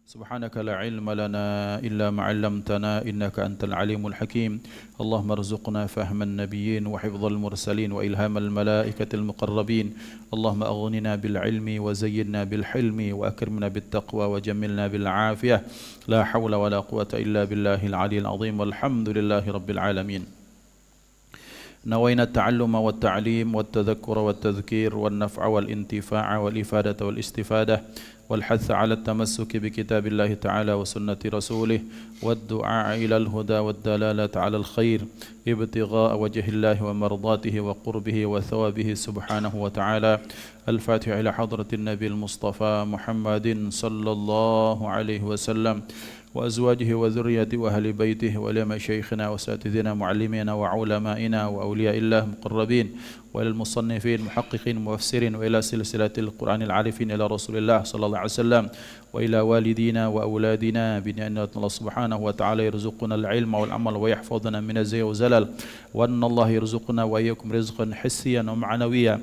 سبحانك لا علم لنا إلا ما علمتنا إنك أنت العليم الحكيم اللهم ارزقنا فهم النبيين وحفظ المرسلين وإلهام الملائكة المقربين اللهم أغننا بالعلم وزينا بالحلم وأكرمنا بالتقوى وجملنا بالعافية لا حول ولا قوة إلا بالله العلي العظيم والحمد لله رب العالمين. نوينا التعلم والتعليم والتذكر والتذكير والنفع والانتفاع والإفادة والاستفادة والحث على التمسك بكتاب الله تعالى وسنة رسوله والدعاء إلى الهدى والدلالة على الخير ابتغاء وجه الله ومرضاته وقربه وثوابه سبحانه وتعالى. الفاتح إلى حضرة النبي المصطفى محمد صلى الله عليه وسلم وأزواجه وذريته وأهل بيته ولما شيخنا وساتذنا معلمينا وعلمائنا وأولياء الله مقربين وإلى المصنفين محققين مفسرين وإلى سلسلة القرآن العارفين إلى رسول الله صلى الله عليه وسلم وإلى والدينا وأولادنا بأن الله سبحانه وتعالى يرزقنا العلم والعمل ويحفظنا من الزي والزلل وأن الله يرزقنا وإياكم رزقا حسيا ومعنويا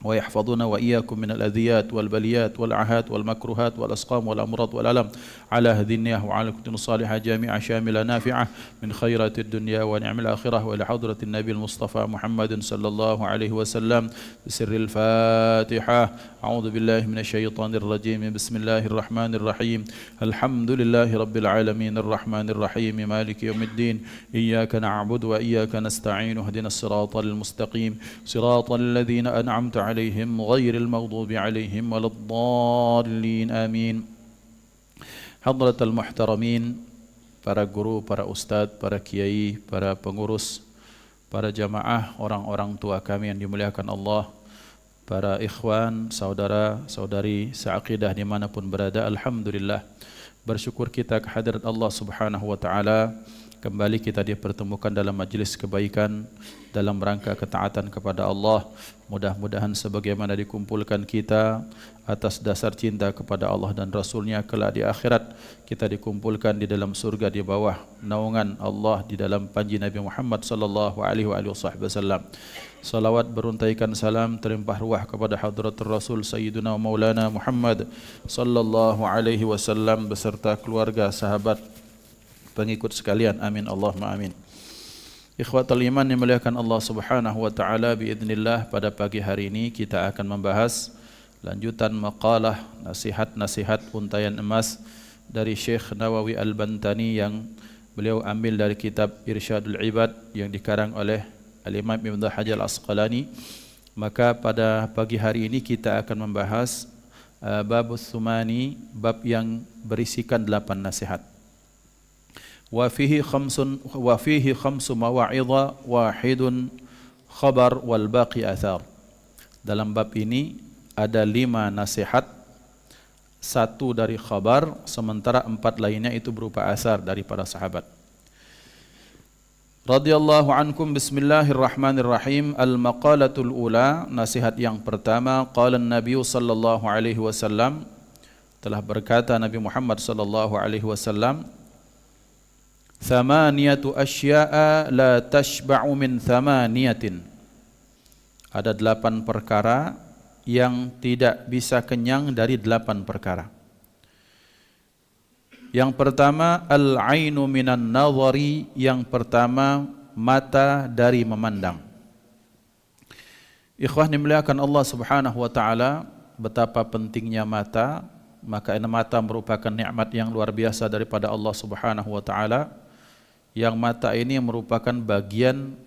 ويحفظنا وإياكم من الأذيات والبليات والعهات والمكروهات والأسقام والأمراض والألم على هذه النية وعلى كل صالحة جامعة شاملة نافعة من خيرات الدنيا ونعم الآخرة وإلى حضرة النبي المصطفى محمد صلى الله عليه وسلم بسر الفاتحة. أعوذ بالله من الشيطان الرجيم. بسم الله الرحمن الرحيم. الحمد لله رب العالمين الرحمن الرحيم مالك يوم الدين إياك نعبد وإياك نستعين اهدنا الصراط المستقيم صراط الذين أنعمت عليهم غير المغضوب عليهم ولا الضالين آمين. Hadrat al-muhtaramin, para guru, para ustadz, para kiai, para pengurus, para jamaah, orang-orang tua kami yang dimuliakan Allah, para ikhwan, saudara, saudari, seaqidah dimanapun berada, alhamdulillah, bersyukur kita kehadirat Allah subhanahu wa ta'ala. Kembali kita dipertemukan dalam majlis kebaikan dalam rangka ketaatan kepada Allah. Mudah-mudahan sebagaimana dikumpulkan kita atas dasar cinta kepada Allah dan Rasulnya, kelak di akhirat kita dikumpulkan di dalam surga di bawah naungan Allah di dalam panji Nabi Muhammad sallallahu alaihi wasallam. Salawat beruntaikan salam terlimpah ruah kepada hadratul Rasul Sayyiduna Maulana Muhammad sallallahu alaihi wasallam beserta keluarga, sahabat, pengikut sekalian. Amin Allahumma amin. Ikhwatal iman dimuliakan Allah subhanahu wa ta'ala, biidznillah pada pagi hari ini kita akan membahas lanjutan maqalah nasihat-nasihat untayan emas dari Syekh Nawawi Al-Bantani yang beliau ambil dari kitab Irsyadul Ibad yang dikarang oleh Al-Imam Ibn Hajar Al-Asqalani. Maka pada pagi hari ini kita akan membahas Babus Tsumani, bab yang berisikan 8 nasihat. Wa fihi khamsu mawa'idha wahidun khabar wal baqi athar. Dalam bab ini ada 5 nasihat, 1 dari khabar, sementara 4 lainnya itu berupa asar dari para sahabat. Radhiyallahu ankum. Bismillahirrahmanirrahim. Al-maqalatul ula, nasihat yang pertama, qala an-nabiy sallallahu alaihi wasallam, telah berkata Nabi Muhammad sallallahu alaihi wasallam, Thamaniyatu asya'a la tashba'u min thamaniyatin. Ada 8 perkara yang tidak bisa kenyang dari 8 perkara. Yang pertama, al-ainu minan nazari, yang pertama mata dari memandang. Ikhwah dimuliakan Allah subhanahu wa ta'ala, betapa pentingnya mata. Maka mata merupakan nikmat yang luar biasa daripada Allah subhanahu wa ta'ala, yang mata ini merupakan bagian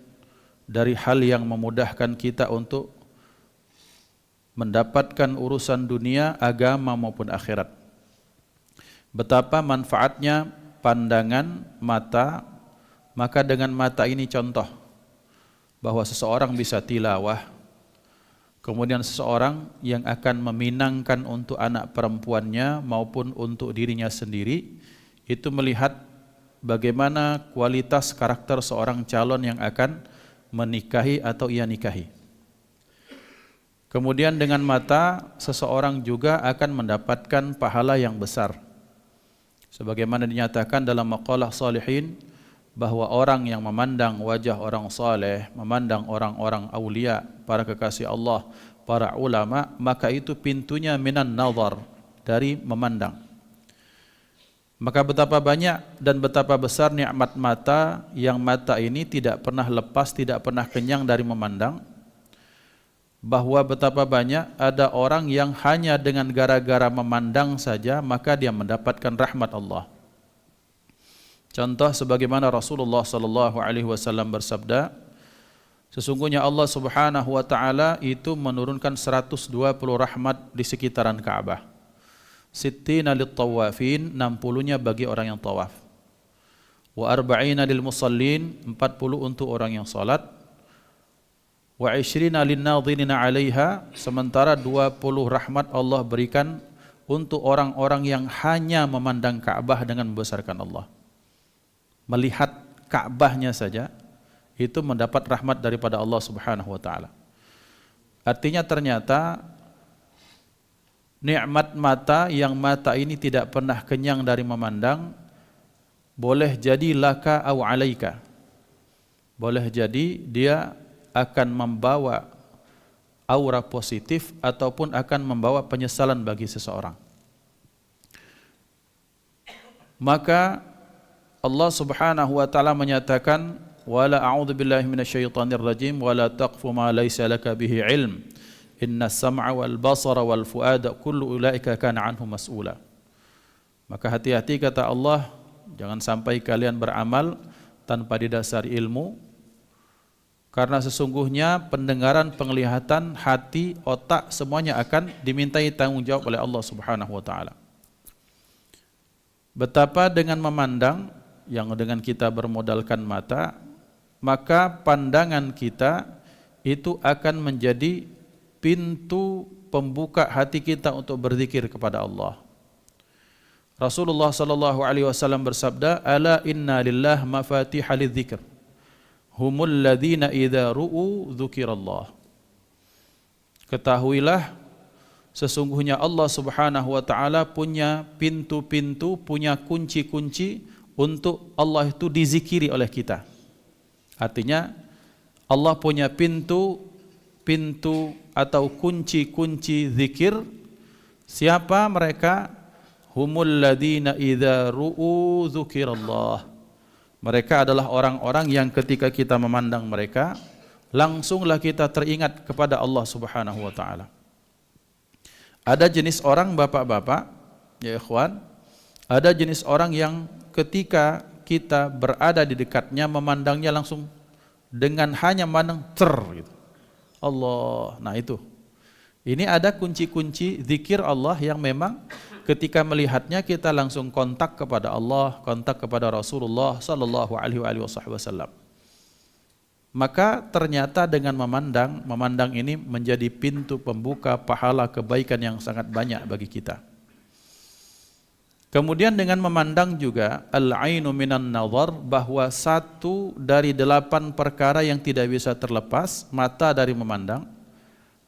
dari hal yang memudahkan kita untuk mendapatkan urusan dunia, agama maupun akhirat. Betapa manfaatnya pandangan mata. Maka dengan mata ini contoh bahwa seseorang bisa tilawah, kemudian seseorang yang akan meminangkan untuk anak perempuannya maupun untuk dirinya sendiri, itu melihat bagaimana kualitas karakter seorang calon yang akan menikahi atau ia nikahi. Kemudian dengan mata seseorang juga akan mendapatkan pahala yang besar. Sebagaimana dinyatakan dalam maqalah salihin, bahwa orang yang memandang wajah orang saleh, memandang orang-orang aulia, para kekasih Allah, para ulama, maka itu pintunya minan nazar, dari memandang. Maka betapa banyak dan betapa besar nikmat mata, yang mata ini tidak pernah lepas, tidak pernah kenyang dari memandang. Bahwa betapa banyak ada orang yang hanya dengan gara-gara memandang saja maka dia mendapatkan rahmat Allah. Contoh sebagaimana Rasulullah sallallahu alaihi wasallam bersabda, sesungguhnya Allah Subhanahu wa taala itu menurunkan 120 rahmat di sekitaran Ka'bah. Sittina lit-tawafin, 60-nya bagi orang yang tawaf. Wa arba'ina lil musallin, 40 untuk orang yang salat. Wa 20 lin-nadhinina 'alaiha, sementara 20 rahmat Allah berikan untuk orang-orang yang hanya memandang Ka'bah dengan membesarkan Allah. Melihat Ka'bahnya saja itu mendapat rahmat daripada Allah Subhanahu wa taala. Artinya ternyata nikmat mata, yang mata ini tidak pernah kenyang dari memandang, boleh jadi laka au alaika. Boleh jadi dia akan membawa aura positif ataupun akan membawa penyesalan bagi seseorang. Maka Allah Subhanahu wa taala menyatakan, wala a'udzubillahi minasyaitonir rajim wala taqfu ma laysa laka bihi ilm. Inna sam'a wal basara wal fuada kullu ulaika kana anhu mas'ula. Maka hati-hati kata Allah, jangan sampai kalian beramal tanpa didasari ilmu, karena sesungguhnya pendengaran, penglihatan, hati, otak semuanya akan dimintai tanggung jawab oleh Allah Subhanahu wa taala. Betapa dengan memandang, yang dengan kita bermodalkan mata, maka pandangan kita itu akan menjadi pintu pembuka hati kita untuk berzikir kepada Allah. Rasulullah sallallahu alaihi wasallam bersabda, "Ala inna lillah mafatihal lidzikr. Humul ladzina idza ru'u dzukirallah." Ketahuilah, sesungguhnya Allah Subhanahu wa taala punya pintu-pintu, punya kunci-kunci untuk Allah itu dizikiri oleh kita. Artinya Allah punya pintu atau kunci-kunci zikir. Siapa mereka? Humul ladzina idza ru'u dzukirallah. Mereka adalah orang-orang yang ketika kita memandang mereka, langsunglah kita teringat kepada Allah Subhanahu wa taala. Ada jenis orang, bapak-bapak, ya ikhwan, ada jenis orang yang ketika kita berada di dekatnya, memandangnya langsung dengan hanya memandang gitu. Allah. Nah itu. Ini ada kunci-kunci zikir Allah yang memang ketika melihatnya kita langsung kontak kepada Allah, kontak kepada Rasulullah sallallahu alaihi wasallam. Maka ternyata dengan memandang ini menjadi pintu pembuka pahala kebaikan yang sangat banyak bagi kita. Kemudian dengan memandang juga al-ainu minan nazar, bahwa 1 dari 8 perkara yang tidak bisa terlepas, mata dari memandang.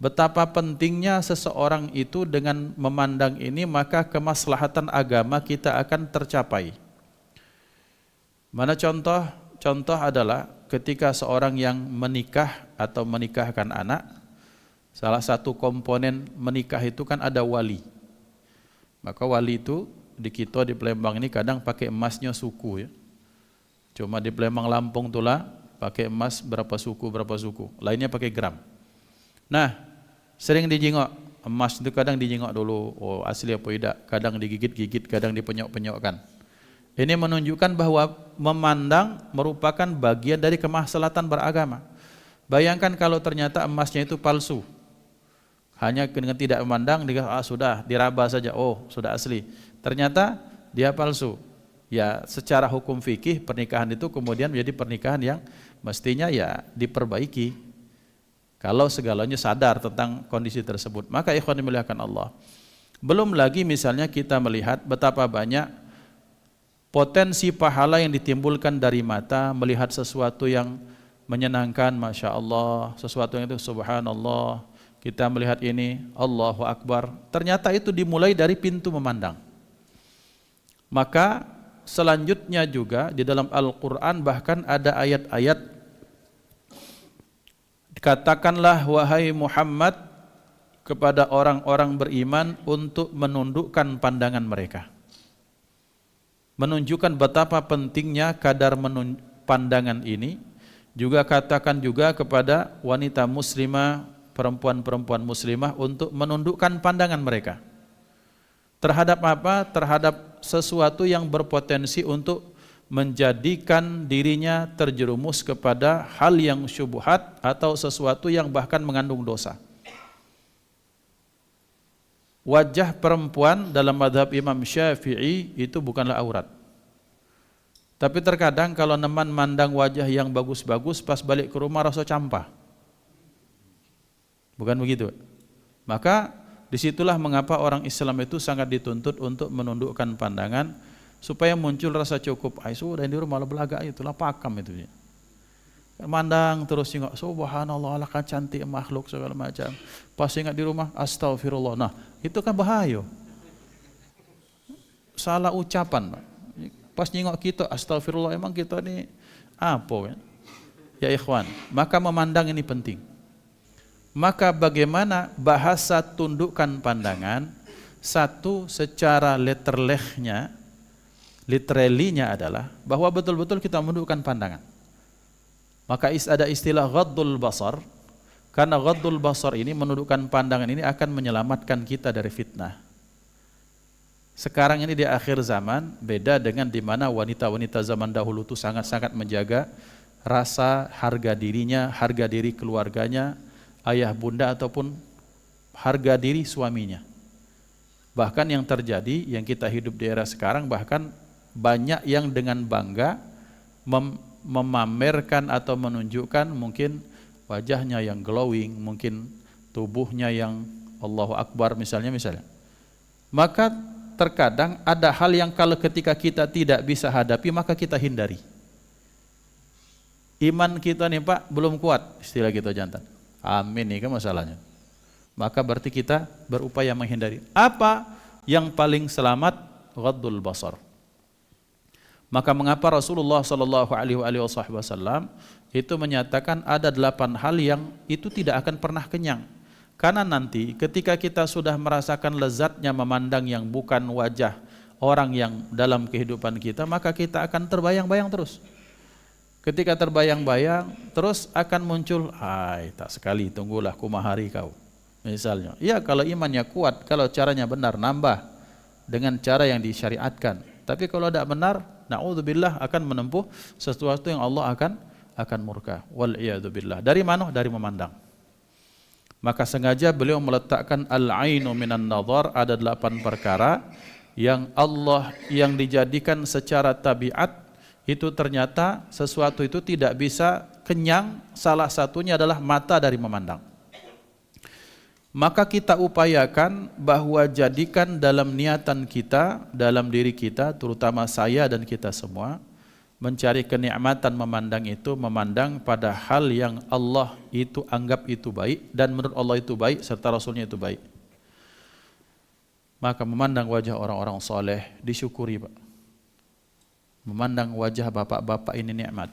Betapa pentingnya seseorang itu dengan memandang ini, maka kemaslahatan agama kita akan tercapai. Mana contoh? Contoh adalah ketika seorang yang menikah atau menikahkan anak, salah satu komponen menikah itu kan ada wali. Maka wali itu di kita di Palembang ini kadang pakai emasnya suku ya. Cuma di Palembang Lampung itulah pakai emas berapa suku, lainnya pakai gram. Nah, sering dijengok emas itu, kadang dijengok dulu, oh asli apa tidak, kadang digigit-gigit, kadang dipenyok-penyokkan. Ini menunjukkan bahwa memandang merupakan bagian dari kemaslahatan beragama. Bayangkan kalau ternyata emasnya itu palsu. Hanya dengan tidak memandang, sudah diraba saja, oh sudah asli. Ternyata dia palsu. Ya, secara hukum fikih pernikahan itu kemudian menjadi pernikahan yang mestinya ya diperbaiki. Kalau segalanya sadar tentang kondisi tersebut, maka ikhwan dimuliakan Allah. Belum lagi misalnya kita melihat betapa banyak potensi pahala yang ditimbulkan dari mata, melihat sesuatu yang menyenangkan, Masya Allah, sesuatu yang itu Subhanallah, kita melihat ini, Allahu Akbar, ternyata itu dimulai dari pintu memandang. Maka selanjutnya juga di dalam Al-Quran bahkan ada ayat-ayat, katakanlah wahai Muhammad kepada orang-orang beriman untuk menundukkan pandangan mereka. menunjukkan betapa pentingnya kadar pandangan ini. Juga katakan juga kepada wanita muslimah, perempuan-perempuan muslimah untuk menundukkan pandangan mereka. Terhadap apa? Terhadap sesuatu yang berpotensi untuk menjadikan dirinya terjerumus kepada hal yang syubhat atau sesuatu yang bahkan mengandung dosa. Wajah perempuan dalam mazhab Imam Syafi'i itu bukanlah aurat. Tapi terkadang kalau neman mandang wajah yang bagus-bagus, pas balik ke rumah rasa campah. Bukan begitu? Maka disitulah mengapa orang Islam itu sangat dituntut untuk menundukkan pandangan supaya muncul rasa cukup. Sudah di rumah belagak, itulah pakam itu. Mandang terus ingat, subhanallah, kan cantik makhluk segala macam. Pas ingat di rumah, astagfirullah. Nah, itu kan bahaya. Salah ucapan, Pak. Pas nyingok kita, astagfirullah, emang kita ini apa? Ya ikhwan, maka memandang ini penting. Maka bagaimana bahasa tundukkan pandangan? Satu, secara literally-nya adalah bahwa betul-betul kita menundukkan pandangan. Maka ada istilah ghaddul basar, karena ghaddul basar ini, menundukkan pandangan ini akan menyelamatkan kita dari fitnah. Sekarang ini di akhir zaman beda dengan di mana wanita-wanita zaman dahulu itu sangat-sangat menjaga rasa harga dirinya, harga diri keluarganya, ayah bunda ataupun harga diri suaminya. Bahkan yang terjadi, yang kita hidup di era sekarang, bahkan banyak yang dengan bangga memamerkan atau menunjukkan mungkin wajahnya yang glowing, mungkin tubuhnya yang Allahu Akbar misalnya. Maka terkadang ada hal yang kalau ketika kita tidak bisa hadapi maka kita hindari. Iman kita nih Pak belum kuat, istilah kita jantan. Amin, ini kan masalahnya. Maka berarti kita berupaya menghindari. Apa yang paling selamat? Ghaddul basar. Maka mengapa Rasulullah sallallahu alaihi wasallam itu menyatakan ada 8 hal yang itu tidak akan pernah kenyang. Karena nanti ketika kita sudah merasakan lezatnya memandang yang bukan wajah orang yang dalam kehidupan kita, maka kita akan terbayang-bayang terus. Ketika terbayang-bayang terus akan muncul, tak sekali tunggulah kumahari kau. Misalnya, ya kalau imannya kuat, kalau caranya benar nambah dengan cara yang disyariatkan. Tapi kalau tidak benar, na'udzubillah, akan menempuh sesuatu yang Allah akan murka. Wal'iyadzubillah. Dari mana? Dari memandang. Maka sengaja beliau meletakkan al-ainu minan nazar, ada 8 perkara yang Allah yang dijadikan secara tabiat itu ternyata sesuatu itu tidak bisa kenyang, salah satunya adalah mata dari memandang. Maka kita upayakan bahwa jadikan dalam niatan kita, dalam diri kita, terutama saya dan kita semua, mencari kenikmatan memandang itu, memandang pada hal yang Allah itu anggap itu baik dan menurut Allah itu baik serta Rasulnya itu baik. Maka memandang wajah orang-orang soleh disyukuri Pak. Memandang wajah bapak-bapak ini nikmat.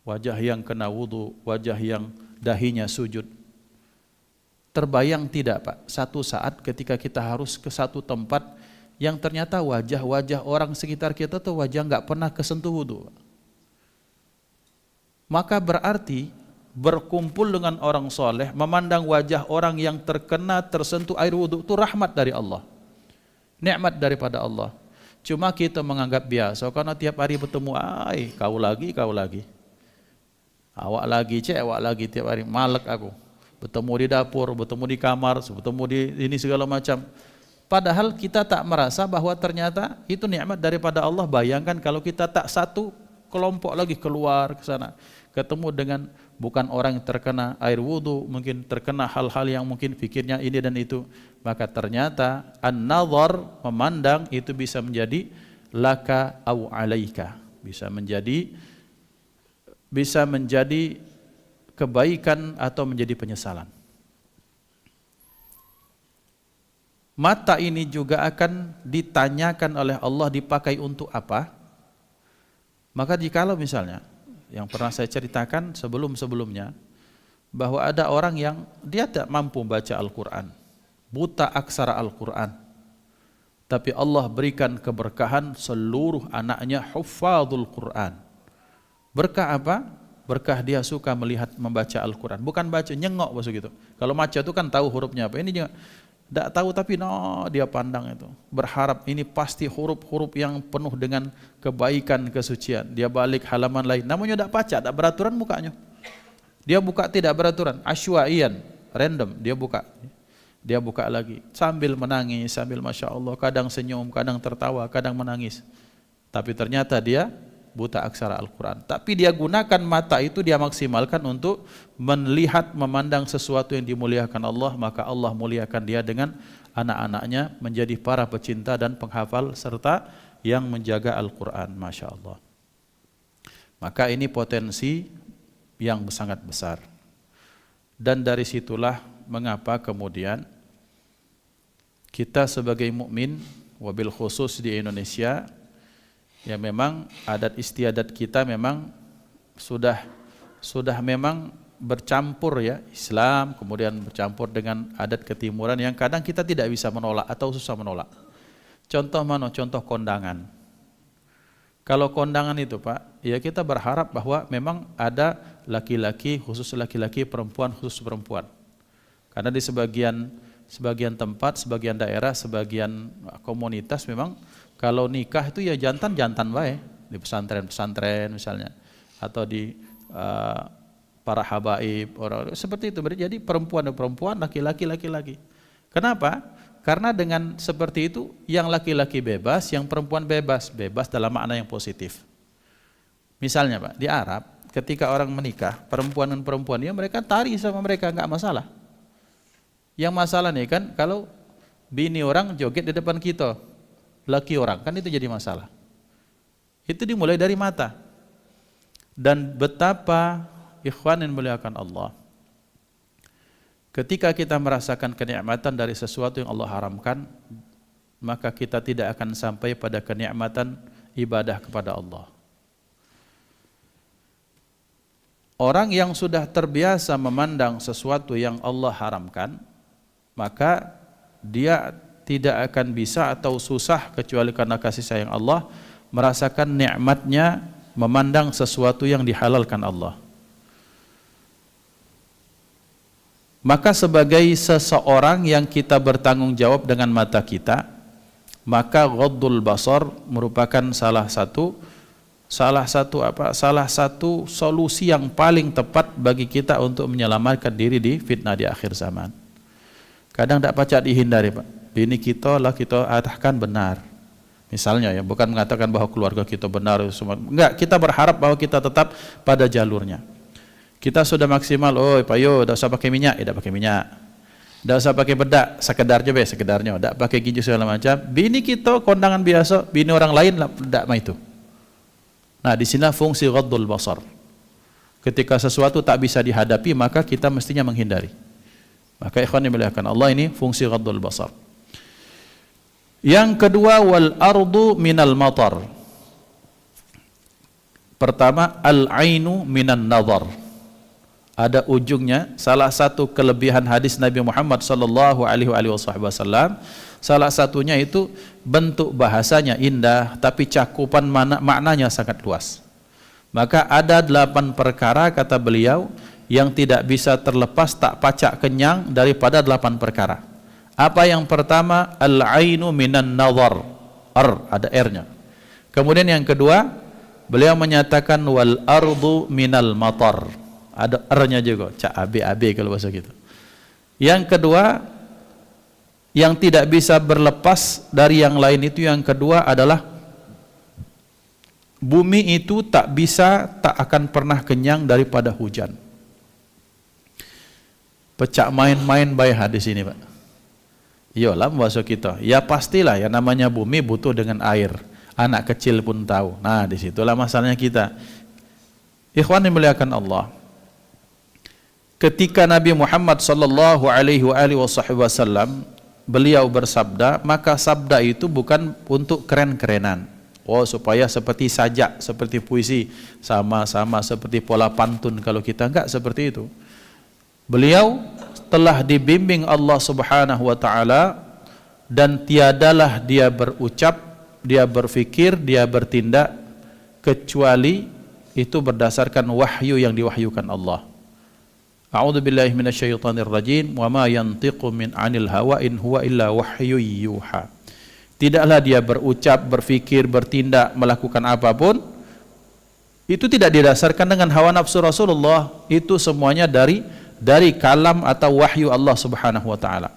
Wajah yang kena wudu, wajah yang dahinya sujud. Terbayang tidak Pak, satu saat ketika kita harus ke satu tempat yang ternyata wajah-wajah orang sekitar kita tuh wajah nggak pernah kesentuh wudu. Maka berarti berkumpul dengan orang soleh, memandang wajah orang yang tersentuh air wudu itu rahmat dari Allah, nikmat daripada Allah. Cuma kita menganggap biasa karena tiap hari bertemu, kau lagi, awak lagi tiap hari, malek aku. Bertemu di dapur, bertemu di kamar, bertemu di ini segala macam. Padahal kita tak merasa bahwa ternyata itu nikmat daripada Allah. Bayangkan kalau kita tak satu kelompok lagi keluar ke sana, ketemu dengan bukan orang yang terkena air wudu, mungkin terkena hal-hal yang mungkin fikirnya ini dan itu, maka ternyata an-nazar, memandang itu bisa menjadi laka au alaika, bisa menjadi kebaikan atau menjadi penyesalan. Mata ini juga akan ditanyakan oleh Allah dipakai untuk apa? Maka jikalau misalnya, yang pernah saya ceritakan sebelum-sebelumnya, bahwa ada orang yang dia tidak mampu baca Al-Quran, buta aksara Al-Quran, Tapi Allah berikan keberkahan seluruh anaknya hufadzul Quran. Berkah apa? Berkah dia suka melihat membaca Al-Quran. Bukan baca, nyengok maksud gitu. Kalau baca itu kan tahu hurufnya apa. Ini juga tidak tahu tapi dia pandang itu. Berharap ini pasti huruf-huruf yang penuh dengan kebaikan, kesucian. Dia balik halaman lain. Namanya tidak baca, tidak beraturan mukanya. Dia buka tidak beraturan. Asywa'ian, random. Dia buka lagi. Sambil menangis, sambil Masya Allah. Kadang senyum, kadang tertawa, kadang menangis. Tapi ternyata dia buta aksara Al-Quran. Tapi dia gunakan mata itu, dia maksimalkan untuk melihat, memandang sesuatu yang dimuliakan Allah. Maka Allah muliakan dia dengan anak-anaknya menjadi para pecinta dan penghafal serta yang menjaga Al-Quran. Masya Allah. Maka ini potensi yang sangat besar. Dan dari situlah mengapa kemudian kita sebagai mukmin, wabil khusus di Indonesia, ya memang adat istiadat kita memang sudah memang bercampur ya, Islam kemudian bercampur dengan adat ketimuran yang kadang kita tidak bisa menolak atau susah menolak. Contoh mana? Contoh kondangan. Kalau kondangan itu Pak, ya kita berharap bahwa memang ada laki-laki khusus laki-laki, perempuan khusus perempuan. Karena di sebagian tempat, sebagian daerah, sebagian komunitas memang kalau nikah itu ya jantan baik di pesantren-pesantren misalnya, atau di para habaib orang seperti itu. Jadi perempuan dan perempuan, laki-laki. Kenapa? Karena dengan seperti itu yang laki-laki bebas, yang perempuan bebas dalam makna yang positif. Misalnya Pak, di Arab ketika orang menikah, perempuan dan perempuan ya mereka tari sama mereka, enggak masalah. Yang masalah nih kan kalau bini orang joget di depan kita, laki orang, kan itu jadi masalah. Itu dimulai dari mata. Dan betapa ikhwan yang muliakan Allah, ketika kita merasakan kenikmatan dari sesuatu yang Allah haramkan, maka kita tidak akan sampai pada kenikmatan ibadah kepada Allah. Orang yang sudah terbiasa memandang sesuatu yang Allah haramkan, maka dia tidak akan bisa atau susah kecuali karena kasih sayang Allah merasakan nikmatnya memandang sesuatu yang dihalalkan Allah. Maka sebagai seseorang yang kita bertanggung jawab dengan mata kita, maka ghaddul basar merupakan salah satu solusi yang paling tepat bagi kita untuk menyelamatkan diri di fitnah di akhir zaman. Kadang tidak pacak dihindari Pak. Bini kita lah kita katakan benar. Misalnya ya, bukan mengatakan bahwa keluarga kita benar semua. Enggak, kita berharap bahwa kita tetap pada jalurnya. Kita sudah maksimal, Pak yo, tidak usah pakai minyak, tidak pakai minyak. Tidak usah pakai bedak, sekedarnya tidak pakai ginju segala macam. Bini kita kondangan biasa, bini orang lain tidak mah itu. Nah, di sini fungsi ghaddul basar. Ketika sesuatu tak bisa dihadapi, maka kita mestinya menghindari. Maka ikhwan dimuliakan Allah, ini fungsi ghaddul basar. Yang kedua, wal ardu minal matar. Pertama, al ainu minan nazar. Ada ujungnya. Salah satu kelebihan hadis Nabi Muhammad sallallahu alaihi wasallam, salah satunya itu bentuk bahasanya indah, tapi cakupan maknanya sangat luas. Maka ada 8 perkara kata beliau yang tidak bisa terlepas, tak pacak kenyang daripada 8 perkara. Apa yang pertama? Al-ainu minan nazar. Ada R-nya. Kemudian yang kedua, beliau menyatakan wal ardu minal matar. Ada R-nya juga, AB kalau bahasa gitu. Yang kedua, yang tidak bisa berlepas dari yang lain itu, yang kedua adalah bumi itu tak akan pernah kenyang daripada hujan. Pecah main-main baik hadis ini Pak. Iyalah bahasa kita. Ya pastilah ya, namanya bumi butuh dengan air. Anak kecil pun tahu. Nah, disitulah masalahnya kita. Ikhwan dimuliakan Allah. Ketika Nabi Muhammad sallallahu alaihi wasallam beliau bersabda, maka sabda itu bukan untuk keren-kerenan. Supaya seperti sajak, seperti puisi, sama-sama seperti pola pantun. Kalau kita enggak seperti itu. Beliau telah dibimbing Allah Subhanahu wa taala dan tiadalah dia berucap, dia berfikir, dia bertindak kecuali itu berdasarkan wahyu yang diwahyukan Allah. A'udzubillahi minasyaitonir rajim, wa ma yantiqu min 'anil hawa in huwa illa wahyu yuha. Tidaklah dia berucap, berfikir, bertindak, melakukan apapun itu tidak didasarkan dengan hawa nafsu Rasulullah, itu semuanya dari kalam atau wahyu Allah Subhanahu wa taala.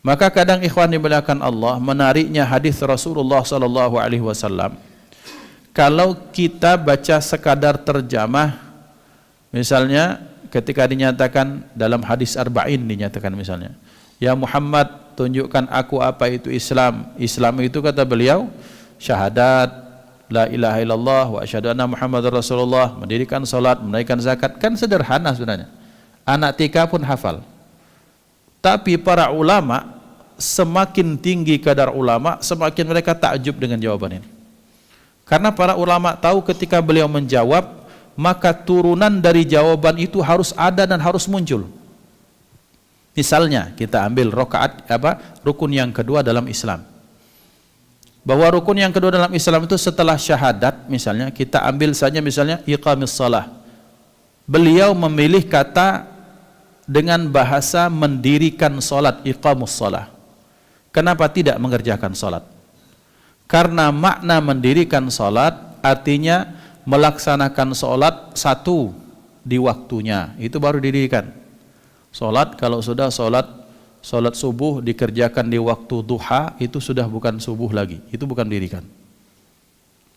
Maka kadang ikhwan dimuliakan Allah, menariknya hadis Rasulullah sallallahu alaihi wasallam, kalau kita baca sekadar terjemah, misalnya ketika dinyatakan dalam hadis arba'in dinyatakan misalnya, ya Muhammad, tunjukkan aku apa itu Islam. Islam itu kata beliau syahadat la ilaha illallah wa asyhadu anna Muhammadar Rasulullah, mendirikan salat, menunaikan zakat. Kan sederhana sebenarnya, anak TK pun hafal. Tapi para ulama, semakin tinggi kadar ulama, semakin mereka takjub dengan jawaban ini. Karena para ulama tahu ketika beliau menjawab, maka turunan dari jawaban itu harus ada dan harus muncul. Misalnya kita ambil rukun yang kedua dalam Islam. Bahwa rukun yang kedua dalam Islam itu setelah syahadat, misalnya kita ambil saja misalnya iqamis shalah. Beliau memilih kata dengan bahasa mendirikan salat, iqamus shalah. Kenapa tidak mengerjakan salat? Karena makna mendirikan salat artinya melaksanakan salat satu di waktunya, itu baru didirikan. Salat kalau sudah salat subuh dikerjakan di waktu duha, itu sudah bukan subuh lagi, itu bukan didirikan.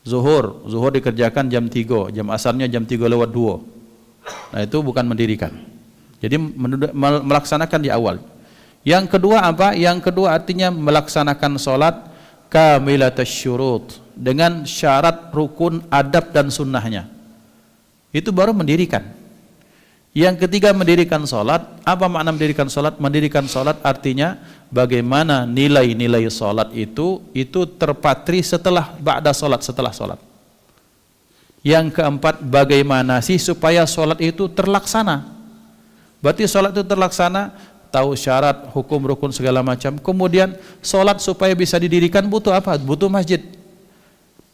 Zuhur dikerjakan jam 3, jam asarnya jam 3:02. Nah, itu bukan mendirikan. Jadi melaksanakan di awal. Yang kedua apa? Yang kedua artinya melaksanakan salat kamilatus syurut, dengan syarat, rukun, adab dan sunnahnya. Itu baru mendirikan. Yang ketiga mendirikan salat. Apa makna mendirikan salat? Mendirikan salat artinya bagaimana nilai-nilai salat itu terpatri setelah ba'da salat, setelah salat. Yang keempat, bagaimana sih supaya salat itu terlaksana? Berarti salat itu terlaksana, tahu syarat, hukum, rukun segala macam. Kemudian salat supaya bisa didirikan butuh apa? Butuh masjid.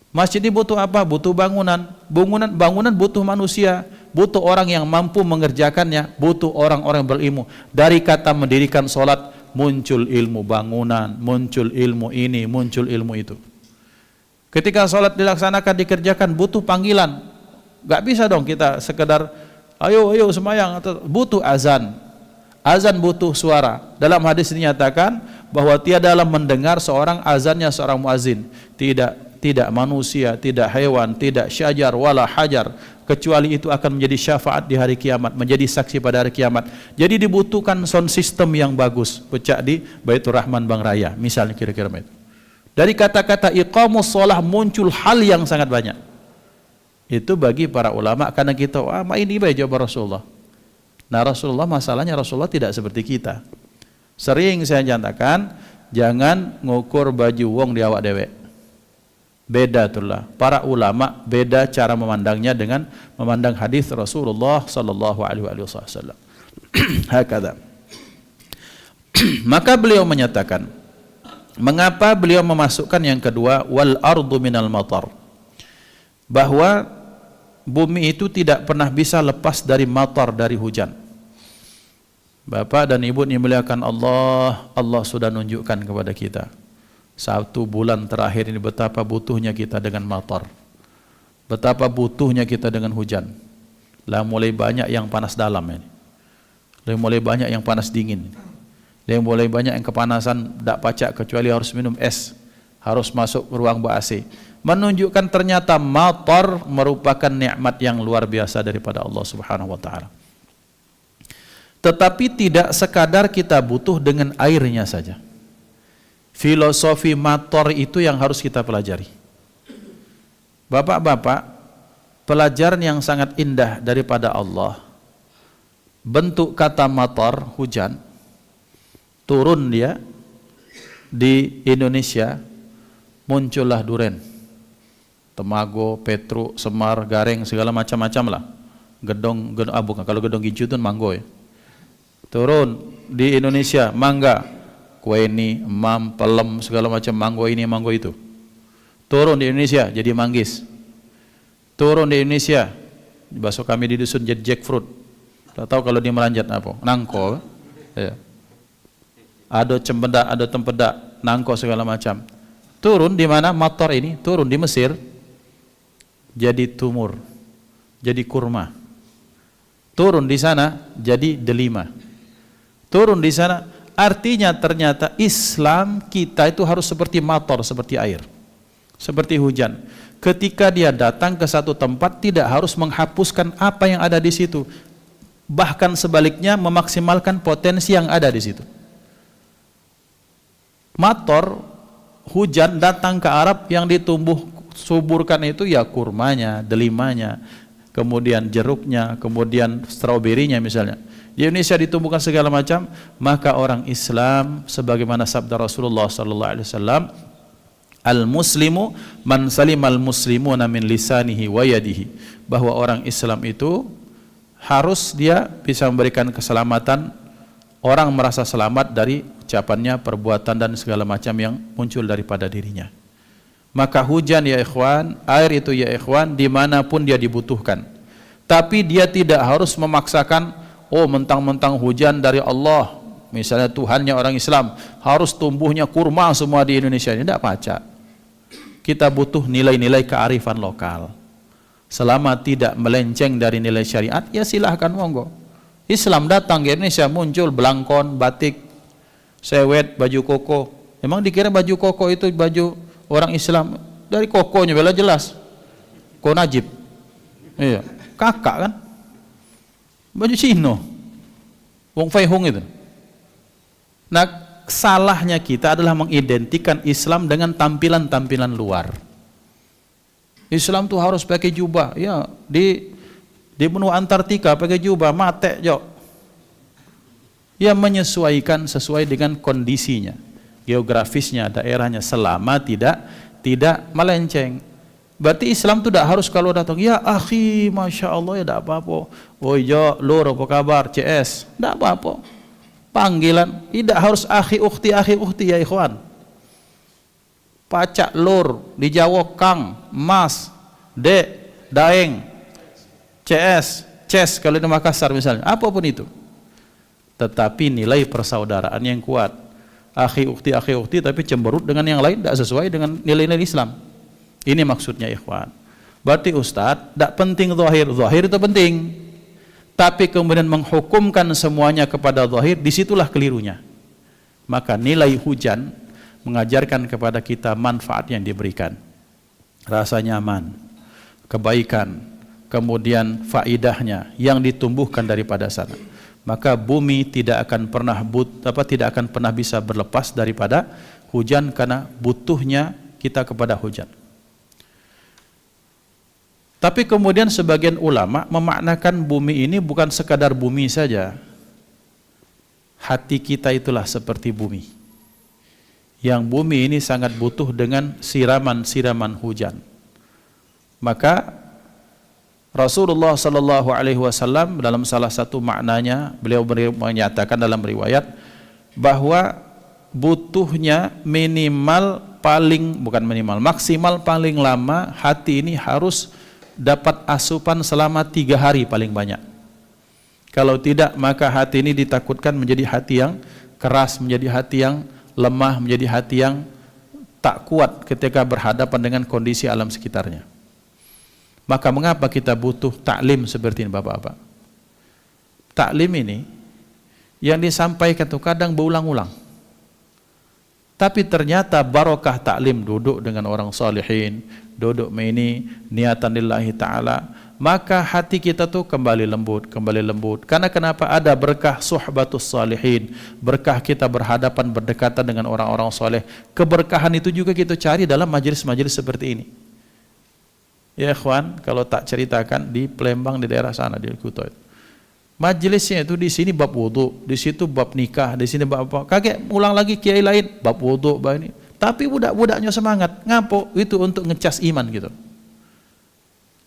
Masjid ini butuh apa? Butuh bangunan. Bangunan butuh manusia, butuh orang yang mampu mengerjakannya, butuh orang-orang berilmu. Dari kata mendirikan salat muncul ilmu bangunan, muncul ilmu ini, muncul ilmu itu. Ketika salat dilaksanakan, dikerjakan, butuh panggilan. Gak bisa dong kita sekedar ayo semayang, butuh azan. Azan butuh suara. Dalam hadis dinyatakan bahwa tiadalah mendengar seorang azannya seorang muazin, tidak manusia, tidak hewan, tidak syajar wala hajar, kecuali itu akan menjadi syafaat di hari kiamat, menjadi saksi pada hari kiamat. Jadi dibutuhkan sound system yang bagus, pecah di Baitur Rahman Bang Raya misalnya, kira-kira itu. Dari kata-kata iqamus shalah muncul hal yang sangat banyak. Itu bagi para ulama, karena kita ini baik jawab Rasulullah. Nah, Rasulullah, masalahnya Rasulullah tidak seperti kita. Sering saya nyatakan, jangan ngukur baju wong di awak dewek. Beda itulah. Para ulama beda cara memandangnya dengan memandang hadis Rasulullah sallallahu alaihi wasallam. Hakada. Maka beliau menyatakan, mengapa beliau memasukkan yang kedua wal ardu minal matar? Bahwa bumi itu tidak pernah bisa lepas dari matar, dari hujan. Bapak dan Ibu dimuliakan Allah, Allah sudah nunjukkan kepada kita 1 bulan terakhir ini betapa butuhnya kita dengan matar, betapa butuhnya kita dengan hujan. Lah mulai banyak yang panas dalam ini, mulai banyak yang panas dingin, mulai banyak yang kepanasan tak pacak kecuali harus minum es, harus masuk ruang ber-AC. Menunjukkan ternyata matar merupakan nikmat yang luar biasa daripada Allah Subhanahu wa taala. Tetapi tidak sekadar kita butuh dengan airnya saja. Filosofi matar itu yang harus kita pelajari. Bapak-bapak, pelajaran yang sangat indah daripada Allah. Bentuk kata matar, hujan, turun dia di Indonesia, muncullah duren, Temago, Petru, Semar, Gareng, segala macam-macam lah. Bukan, kalau gedong gincu itu manggo ya. Turun di Indonesia, mangga, weni, emam, pelem, segala macam manggo ini, manggo itu. Turun di Indonesia jadi manggis. Turun di Indonesia, bakso kami di dusun jadi jackfruit. Tak tahu kalau di Melanjat apa? Nangko. Ya. Ada cempedak, ada tempedak, nangko segala macam. Turun di mana? Motor ini turun di Mesir jadi tumur, jadi kurma. Turun di sana jadi delima. Turun di sana, artinya ternyata Islam kita itu harus seperti motor, seperti air, seperti hujan. Ketika dia datang ke satu tempat tidak harus menghapuskan apa yang ada di situ, bahkan sebaliknya memaksimalkan potensi yang ada di situ. Motor hujan datang ke Arab, yang ditumbuh suburkan itu ya kurmanya, delimanya, kemudian jeruknya, kemudian stroberinya misalnya. Di Indonesia ditumbuhkan segala macam, maka orang Islam sebagaimana sabda Rasulullah sallallahu alaihi wasallam, al-muslimu man salimal muslimuna min lisanihi wa yadihi, bahwa orang Islam itu harus dia bisa memberikan keselamatan, orang merasa selamat dari ucapannya, perbuatan dan segala macam yang muncul daripada dirinya. Maka hujan ya ikhwan, air itu ya ikhwan, dimanapun dia dibutuhkan. Tapi dia tidak harus memaksakan, oh mentang-mentang hujan dari Allah, misalnya Tuhannya orang Islam, harus tumbuhnya kurma semua di Indonesia. Ini tidak baca. Kita butuh nilai-nilai kearifan lokal. Selama tidak melenceng dari nilai syariat, ya silahkan monggo. Islam datang ke Indonesia, muncul belangkon, batik, sewet, baju koko. Emang dikira baju koko itu baju orang Islam? Dari kokonya bela jelas. Ko Najib. Iya, kakak kan? Baju Cino. Wong Fei Hung itu. Nah, salahnya kita adalah mengidentikan Islam dengan tampilan-tampilan luar. Islam tuh harus pakai jubah. Ya, di benua Antartika pakai jubah, mate jo. Ya, menyesuaikan sesuai dengan kondisinya, geografisnya, daerahnya, selama tidak melenceng. Berarti Islam itu tidak harus kalau datang, ya akhi, masya Allah, ya tidak apa-apa. Oh jo, lur, apa kabar, CS, tidak apa-apa. Panggilan, tidak harus akhi ukhti ya ikhwan. Pacak, lur, di Jawa kang, mas, dek, daeng, CS, ces kalau di Makassar misalnya, apapun itu. Tetapi nilai persaudaraan yang kuat. Akhi ukhti, tapi cemberut dengan yang lain tidak sesuai dengan nilai-nilai Islam. Ini maksudnya ikhwan. Berarti Ustadz, tidak penting zahir itu penting. Tapi kemudian menghukumkan semuanya kepada zahir, disitulah kelirunya. Maka nilai hujan mengajarkan kepada kita manfaat yang diberikan. Rasa nyaman, kebaikan, kemudian faidahnya yang ditumbuhkan daripada sana. Maka bumi tidak akan pernah bisa berlepas daripada hujan, karena butuhnya kita kepada hujan. Tapi kemudian sebagian ulama memaknakan bumi ini bukan sekadar bumi saja. Hati kita itulah seperti bumi. Yang bumi ini sangat butuh dengan siraman-siraman hujan. Maka Rasulullah sallallahu alaihi wasallam dalam salah satu maknanya, beliau menyatakan dalam riwayat bahwa butuhnya maksimal paling lama hati ini harus dapat asupan selama 3 hari paling banyak. Kalau tidak, maka hati ini ditakutkan menjadi hati yang keras, menjadi hati yang lemah, menjadi hati yang tak kuat ketika berhadapan dengan kondisi alam sekitarnya. Maka mengapa kita butuh taklim seperti ini Bapak-Bapak? Taklim ini yang disampaikan itu kadang berulang-ulang. Tapi ternyata barokah taklim, duduk dengan orang salihin, duduk ini niatan lillahi ta'ala, maka hati kita tuh kembali lembut. Karena kenapa? Ada berkah suhbatus salihin, berkah kita berhadapan, berdekatan dengan orang-orang soleh. Keberkahan itu juga kita cari dalam majelis-majelis seperti ini. Ya ikhwan, kalau tak ceritakan di Palembang, di daerah sana, di Kuto, majelisnya itu di sini bab wudu, di situ bab nikah, di sini bab apa, kaget ulang lagi kiai lain bab wudu, bab ini. Tapi budak-budaknya semangat, ngapo itu untuk ngecas iman gitu.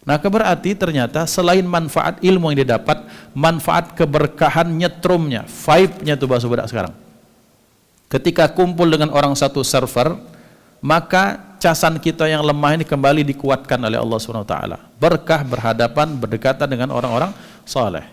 Nah, berarti ternyata selain manfaat ilmu yang didapat, manfaat keberkahan nyetrumnya, vibe-nya tuh bahasa budak sekarang. Ketika kumpul dengan orang satu server, maka casan kita yang lemah ini kembali dikuatkan oleh Allah SWT. Berkah berhadapan, berdekatan dengan orang-orang saleh.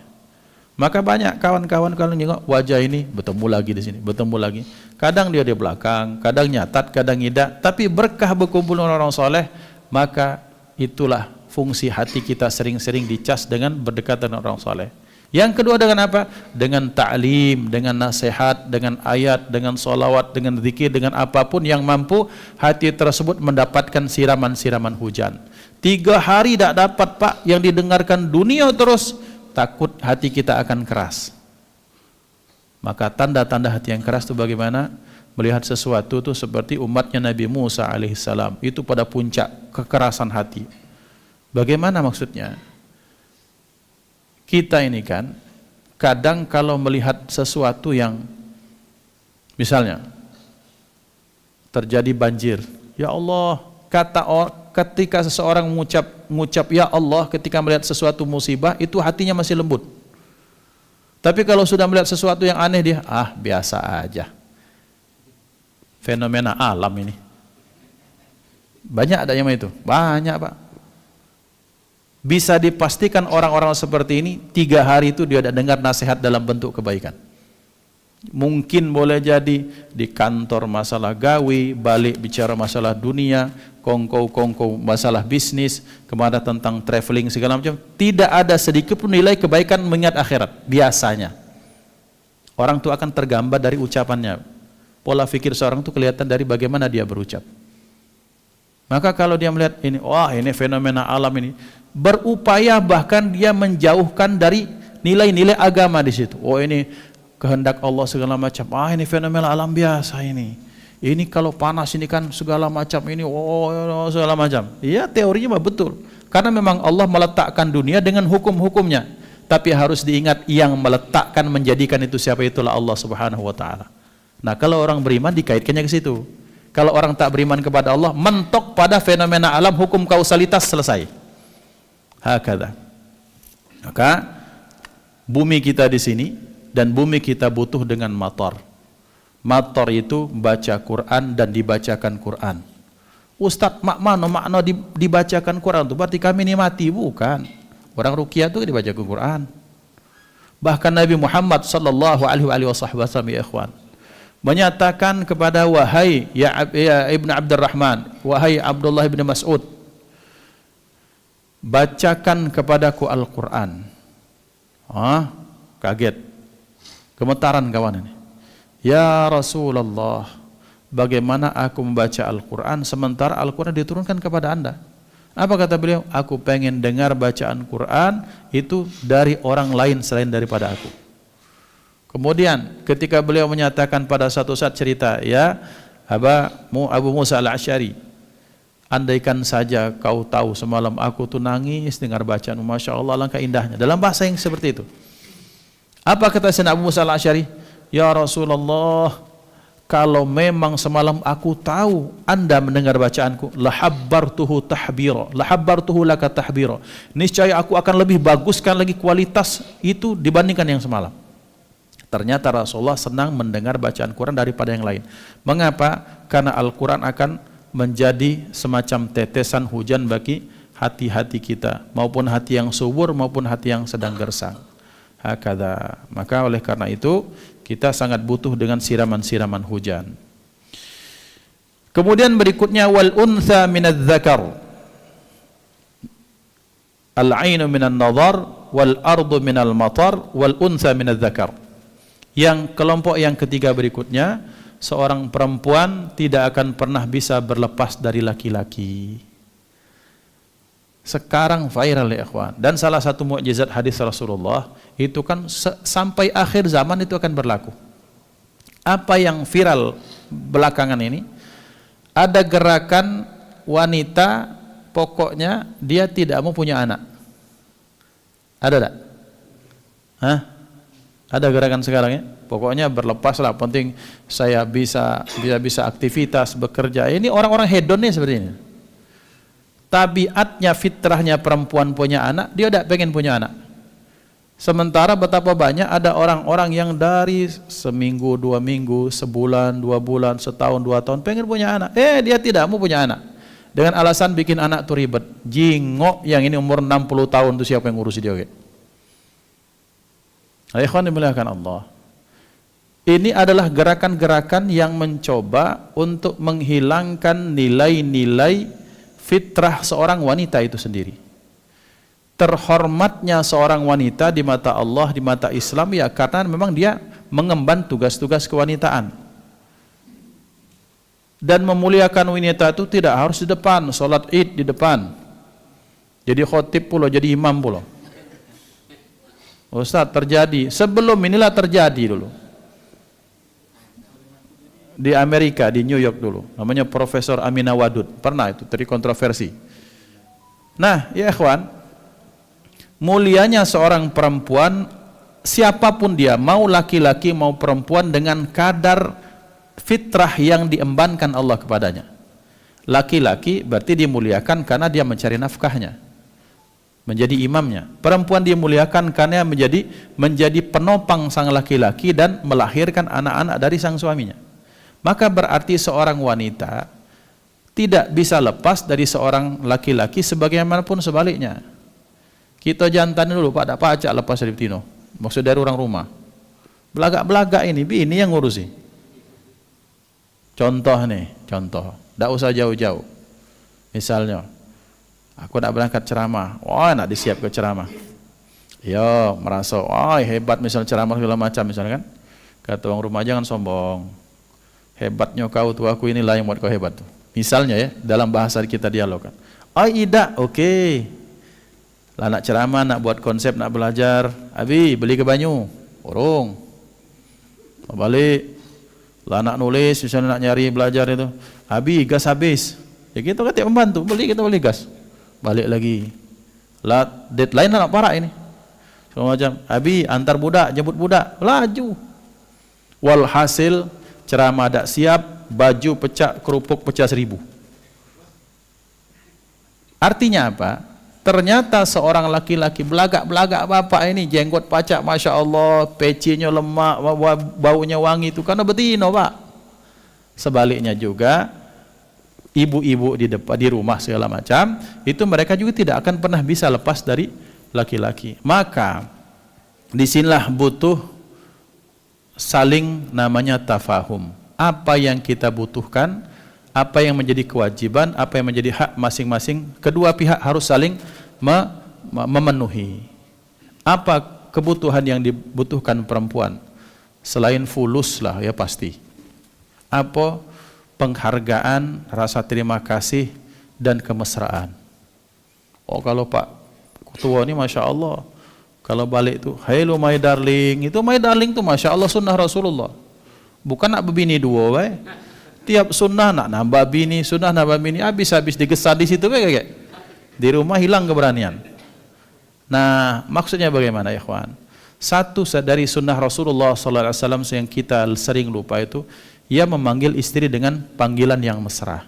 Maka banyak kawan-kawan kalau nengok wajah ini, bertemu lagi di sini, bertemu lagi. Kadang dia di belakang, kadang nyatat, kadang tidak. Tapi berkah berkumpul dengan orang saleh, maka itulah fungsi hati kita sering-sering dicas dengan berdekatan dengan orang saleh. Yang kedua dengan apa? Dengan ta'lim, dengan nasihat, dengan ayat, dengan solawat, dengan zikir, dengan apapun yang mampu hati tersebut mendapatkan siraman-siraman hujan. 3 hari tak dapat Pak, yang didengarkan dunia terus, takut hati kita akan keras. Maka tanda-tanda hati yang keras itu bagaimana? Melihat sesuatu itu seperti umatnya Nabi Musa alaihissalam, itu pada puncak kekerasan hati. Bagaimana maksudnya? Kita ini kan kadang kalau melihat sesuatu yang misalnya terjadi banjir, ya Allah, ketika seseorang mengucap ya Allah ketika melihat sesuatu musibah, itu hatinya masih lembut. Tapi kalau sudah melihat sesuatu yang aneh, dia biasa aja, fenomena alam ini. Banyak ada yang itu, banyak Pak. Bisa dipastikan orang-orang seperti ini 3 hari itu dia ada dengar nasihat dalam bentuk kebaikan. Mungkin boleh jadi di kantor masalah gawe, balik bicara masalah dunia, kongko masalah bisnis, kemana tentang traveling segala macam. Tidak ada sedikit pun nilai kebaikan mengingat akhirat. Biasanya orang itu akan tergambar dari ucapannya. Pola fikir seorang itu kelihatan dari bagaimana dia berucap. Maka kalau dia melihat ini, ini fenomena alam ini, berupaya bahkan dia menjauhkan dari nilai-nilai agama di situ. Ini kehendak Allah segala macam. Ini fenomena alam biasa ini. Ini kalau panas ini kan segala macam ini, segala macam. Iya, teorinya mah betul. Karena memang Allah meletakkan dunia dengan hukum-hukumnya. Tapi harus diingat yang meletakkan menjadikan itu siapa? Itulah Allah Subhanahu wa taala. Nah, kalau orang beriman dikaitkannya ke situ. Kalau orang tak beriman kepada Allah, mentok pada fenomena alam, hukum kausalitas, selesai. Hakada. Maka bumi kita di sini dan bumi kita butuh dengan matar. Matar itu baca Quran dan dibacakan Quran. Ustadz, makna dibacakan Quran itu berarti kami ini mati? Bukan. Orang ruqyah itu dibaca Quran. Bahkan Nabi Muhammad sallallahu alaihi wasallam, ya ikhwan, menyatakan kepada wahai ya Ibnu Abdurrahman, wahai Abdullah bin Mas'ud, bacakan kepadaku Al-Quran. Kaget, gemetaran kawan ini. Ya Rasulullah, bagaimana aku membaca Al-Quran sementara Al-Quran diturunkan kepada anda? Apa kata beliau? Aku pengen dengar bacaan Quran itu dari orang lain selain daripada aku. Kemudian ketika beliau menyatakan pada satu saat cerita, ya Abu Musa al-Asy'ari, andaikan saja kau tahu semalam aku tuh nangis dengar bacaan, Masya Allah, langkah indahnya. Dalam bahasa yang seperti itu. Apa kata Sayyidina Abu Musa al-Asy'ari? Ya Rasulullah, kalau memang semalam aku tahu anda mendengar bacaanku, lahabbartuhu tahbira, lahabbartuhu laka tahbira, niscaya aku akan lebih baguskan lagi kualitas itu dibandingkan yang semalam. Ternyata Rasulullah senang mendengar bacaan Quran daripada yang lain. Mengapa? Karena Al-Quran akan menjadi semacam tetesan hujan bagi hati-hati kita, maupun hati yang subur maupun hati yang sedang gersang. Hakada. Maka oleh karena itu kita sangat butuh dengan siraman-siraman hujan. Kemudian berikutnya, wal untha minadz dzakar, al ainu minan nadhar, wal ardu minal matar, wal untha minadz dzakar. Yang kelompok yang ketiga berikutnya, seorang perempuan tidak akan pernah bisa berlepas dari laki-laki. Sekarang viral ya ikhwan, dan salah satu mukjizat hadis Rasulullah itu kan sampai akhir zaman itu akan berlaku. Apa yang viral belakangan ini? Ada gerakan wanita, pokoknya dia tidak mau punya anak. Ada tak? Ada gerakan sekarang ya? Pokoknya berlepas lah, penting saya bisa aktivitas, bekerja. Ini orang-orang hedon nih seperti ini. Tabiatnya, fitrahnya perempuan punya anak, dia tidak pengen punya anak. Sementara betapa banyak ada orang-orang yang dari seminggu, 2 minggu, sebulan, 2 bulan, setahun, 2 tahun pengen punya anak. Dia tidak mau punya anak. Dengan alasan bikin anak tuh ribet. Jingok yang ini umur 60 tahun tuh siapa yang ngurusi dia? Ikhwan dimuliakan Allah. Ini adalah gerakan-gerakan yang mencoba untuk menghilangkan nilai-nilai fitrah seorang wanita itu sendiri. Terhormatnya seorang wanita di mata Allah, di mata Islam ya karena memang dia mengemban tugas-tugas kewanitaan. Dan memuliakan wanita itu tidak harus di depan, sholat id di depan. Jadi khotib pula, jadi imam pula. Ustaz, terjadi, sebelum inilah terjadi dulu. Di Amerika, di New York dulu, namanya Profesor Aminah Wadud, pernah itu, terjadi kontroversi. Nah, ya ikhwan, mulianya seorang perempuan, siapapun dia, mau laki-laki mau perempuan, dengan kadar fitrah yang diembankan Allah kepadanya. Laki-laki berarti dimuliakan karena dia mencari nafkahnya, menjadi imamnya. Perempuan dimuliakan karena menjadi penopang sang laki-laki dan melahirkan anak-anak dari sang suaminya. Maka berarti seorang wanita tidak bisa lepas dari seorang laki-laki, sebagaimanapun sebaliknya. Kita jantan dulu, Pak, tak pacak lepas dari betino. Maksud dari orang rumah. Belagak-belagak ini yang ngurusi. Contoh nih, contoh. Tak usah jauh-jauh. Misalnya, aku nak berangkat ceramah. Wah, nak disiap ke ceramah. Yo, merasa, wah hebat misal ceramah segala macam misalnya kan. Kata orang rumah, jangan sombong. Hebatnya kau tuh, aku inilah yang buat kau hebat tuh. Misalnya ya, dalam bahasa kita dialog kan. Oh, tidak, oke. Lah nak ceramah, nak buat konsep, nak belajar, abi beli ke banyu, urung, balik. Lah nak nulis, misalnya nak nyari belajar itu, abi gas habis, ya kita kan tiap membantu, kita beli gas, balik lagi. Lah deadline nak parah ini, semua macam, abi antar budak, jemput budak, laju. Walhasil ceramah tak siap, baju pecah, kerupuk pecah 1000. Artinya apa? Ternyata seorang laki-laki belagak-belagak bapak ini, jenggot pacak, Masya Allah, pecinya lemak, baunya wangi itu karena betino, Pak. Sebaliknya juga ibu-ibu di rumah segala macam, itu mereka juga tidak akan pernah bisa lepas dari laki-laki. Maka disinilah butuh saling namanya tafahum. Apa yang kita butuhkan, apa yang menjadi kewajiban, apa yang menjadi hak masing-masing, kedua pihak harus saling memenuhi. Apa kebutuhan yang dibutuhkan perempuan? Selain fulus lah ya pasti. Apa? Penghargaan, rasa terima kasih, dan kemesraan. Oh kalau Pak Ketua ini Masya Allah, kalau balik itu, hello my darling, itu my darling itu Masya Allah sunnah Rasulullah. Bukan nak berbini dua, baik. Tiap sunnah nak nambah bini, sunnah nambah bini, habis-habis digesah di situ kayak di rumah hilang keberanian. Nah, maksudnya bagaimana ya ikhwan? Satu dari sunnah Rasulullah SAW yang kita sering lupa itu, ia memanggil istri dengan panggilan yang mesra.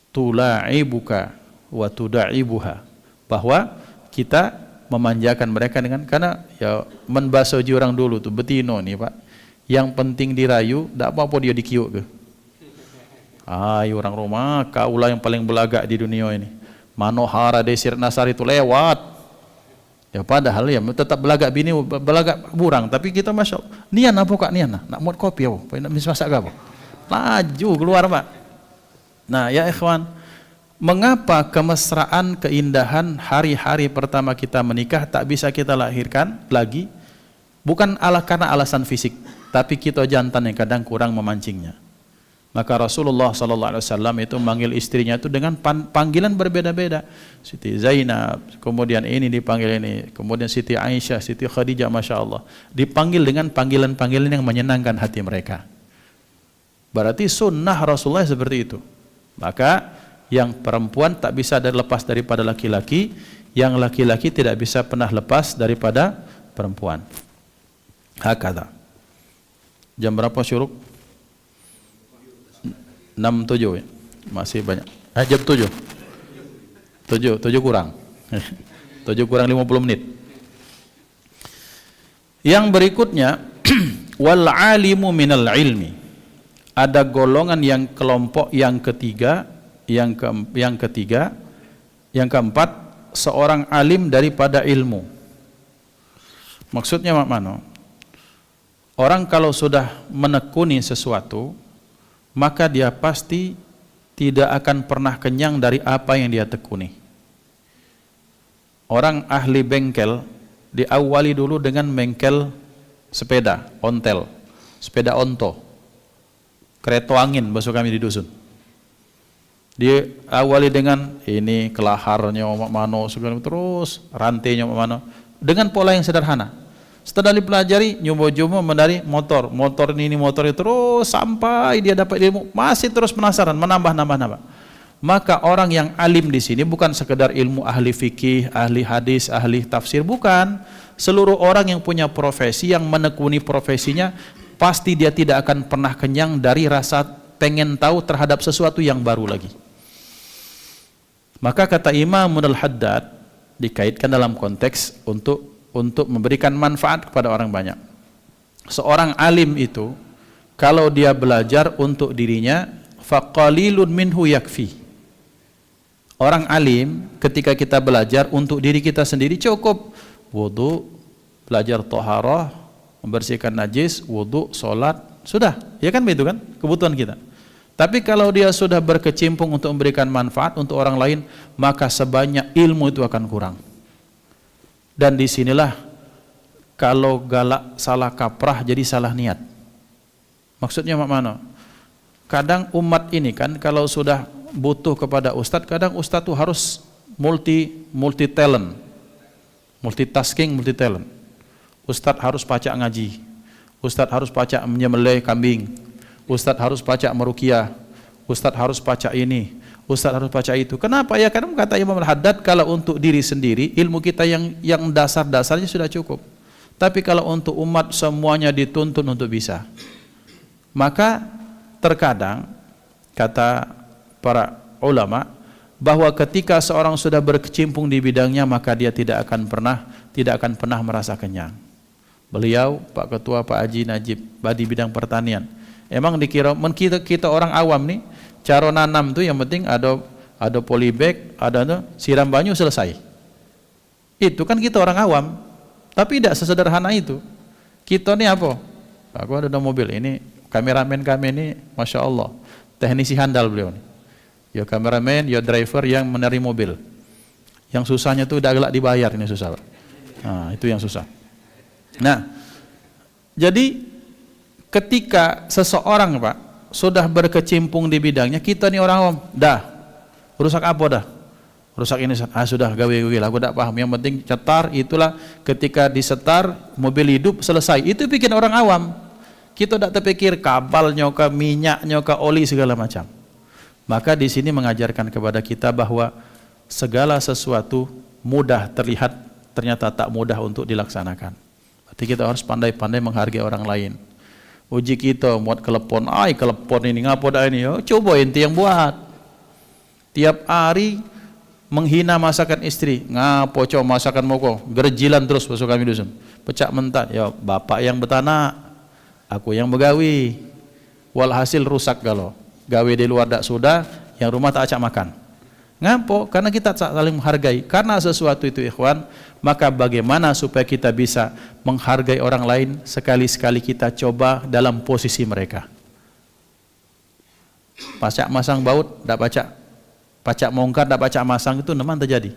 Tula'ibuka wa tuda'ibuha, bahwa kita memanjakan mereka dengan, karena ya menbasoji orang dulu tuh betino nih Pak, yang penting dirayu, tak apa-apa dia dikiuk ke. Ayo orang rumah, kaulah yang paling belagak di dunia ini. Manohara Desir Nasar itu lewat. Ya padahal ya tetap belagak bini, belagak burang, tapi kita Masya Allah, nian apa kak nian, nak buat kopi apa, nak masak apa, laju keluar Pak. Nah ya ikhwan, mengapa kemesraan, keindahan hari-hari pertama kita menikah tak bisa kita lahirkan lagi? Bukan karena alasan fisik, tapi kita jantan yang kadang kurang memancingnya. Maka Rasulullah SAW itu manggil istrinya itu dengan panggilan berbeda-beda. Siti Zainab, kemudian ini dipanggil ini, kemudian Siti Aisyah, Siti Khadijah, Masya Allah. Dipanggil dengan panggilan-panggilan yang menyenangkan hati mereka. Berarti sunnah Rasulullah seperti itu. Maka yang perempuan tak bisa lepas daripada laki-laki, yang laki-laki tidak bisa pernah lepas daripada perempuan. Hakadha. Jam berapa syuruk? 6-7 ya? Masih banyak. Jam 7 kurang 7 kurang 50 menit. Yang berikutnya wal alimu minal ilmi. Ada golongan yang kelompok yang ketiga, yang keempat, seorang alim daripada ilmu. Maksudnya mana? Orang kalau sudah menekuni sesuatu, maka dia pasti tidak akan pernah kenyang dari apa yang dia tekuni. Orang ahli bengkel diawali dulu dengan bengkel sepeda, ontel, sepeda onto, kereta angin bahasa kami di dusun. Diawali dengan ini kelaharnya mano segala terus rantainya mano dengan pola yang sederhana. Setelah dipelajari nyoba-nyoba menari motor ini motor itu terus sampai dia dapat ilmu masih terus penasaran menambah. Maka orang yang alim di sini bukan sekedar ilmu ahli fikih, ahli hadis, ahli tafsir, bukan. Seluruh orang yang punya profesi, yang menekuni profesinya, pasti dia tidak akan pernah kenyang dari rasa pengen tahu terhadap sesuatu yang baru lagi. Maka kata Imam Al-Haddad dikaitkan dalam konteks untuk memberikan manfaat kepada orang banyak. Seorang alim itu kalau dia belajar untuk dirinya, faqalilun minhu yakfi. Orang alim ketika kita belajar untuk diri kita sendiri cukup wudu, belajar toharah, membersihkan najis, wudu, sholat, sudah, ya kan begitu kan kebutuhan kita. Tapi kalau dia sudah berkecimpung untuk memberikan manfaat untuk orang lain, maka sebanyak ilmu itu akan kurang. Dan disinilah kalau galak salah kaprah jadi salah niat. Maksudnya mana? Kadang umat ini kan kalau sudah butuh kepada ustadz, kadang ustadz itu harus multi talent, multitasking, multi talent. Ustadz harus pacak ngaji, ustadz harus pacak menyembelih kambing, ustadz harus pacak meruqyah, ustadz harus pacak ini, ustadz harus pacak itu. Kenapa? Ya karena kata Imam Al-Haddad, kalau untuk diri sendiri ilmu kita yang dasar-dasarnya sudah cukup. Tapi kalau untuk umat semuanya dituntun untuk bisa. Maka terkadang kata para ulama bahwa ketika seorang sudah berkecimpung di bidangnya, maka dia tidak akan pernah merasa kenyang. Beliau Pak Ketua Pak Haji Najib di bidang pertanian. Emang dikira kita orang awam nih, cara nanam tuh yang penting ada polybag, ada siram banyu selesai. Itu kan kita orang awam. Tapi tidak sesederhana itu. Kita nih apa? Aku ada mobil ini, kameramen kami ini Masya Allah, teknisi handal beliau nih. Ya kameramen, ya driver yang menari mobil. Yang susahnya tuh udah galak dibayar, ini susah Pak. Nah, itu yang susah. Nah, jadi ketika seseorang Pak sudah berkecimpung di bidangnya, kita nih orang awam, dah rusak apa dah? Rusak ini, sudah gawe aku tak paham. Yang penting cetar, itulah ketika disetar mobil hidup selesai. Itu bikin orang awam. Kita tidak terpikir kabalnya ke minyaknya ke oli segala macam. Maka di sini mengajarkan kepada kita bahwa segala sesuatu mudah terlihat, ternyata tak mudah untuk dilaksanakan. Berarti kita harus pandai-pandai menghargai orang lain. Uji kita buat kelepon, kelepon ini ngapa dah ini? Coba ente yang buat. Tiap hari menghina masakan istri, ngapo coba masakan moko, gerjilan terus masuk kami dusun. Pecak mentat, ya bapak yang betanak, aku yang begawi. Walhasil rusak kalau. Gawe di luar tak sudah, yang rumah tak acak makan. Ngapo? Karena kita tak saling menghargai. Karena sesuatu itu ikhwan, maka bagaimana supaya kita bisa menghargai orang lain, sekali-sekali kita coba dalam posisi mereka. Pacak masang baut, tak pacak mongkar, tak pacak masang, itu memang terjadi.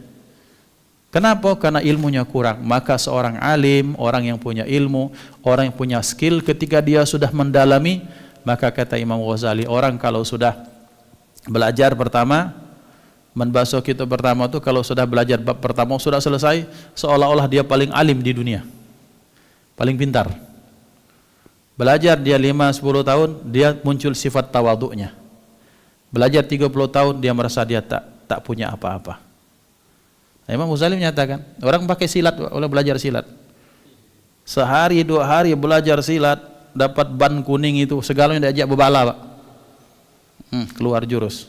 Kenapa? Karena ilmunya kurang. Maka seorang alim, orang yang punya ilmu, orang yang punya skill, ketika dia sudah mendalami, maka kata Imam Ghazali, orang kalau sudah belajar pertama, membasuh kita pertama itu kalau sudah belajar bab pertama sudah selesai, seolah-olah dia paling alim di dunia, paling pintar. Belajar dia 5-10 tahun, dia muncul sifat tawaduknya. Belajar 30 tahun, dia merasa dia tak punya apa-apa. Imam Ghazali menyatakan, orang pakai silat, oleh belajar silat, sehari 2 hari belajar silat, dapat ban kuning itu, segalanya diajak bebala Pak. Keluar jurus.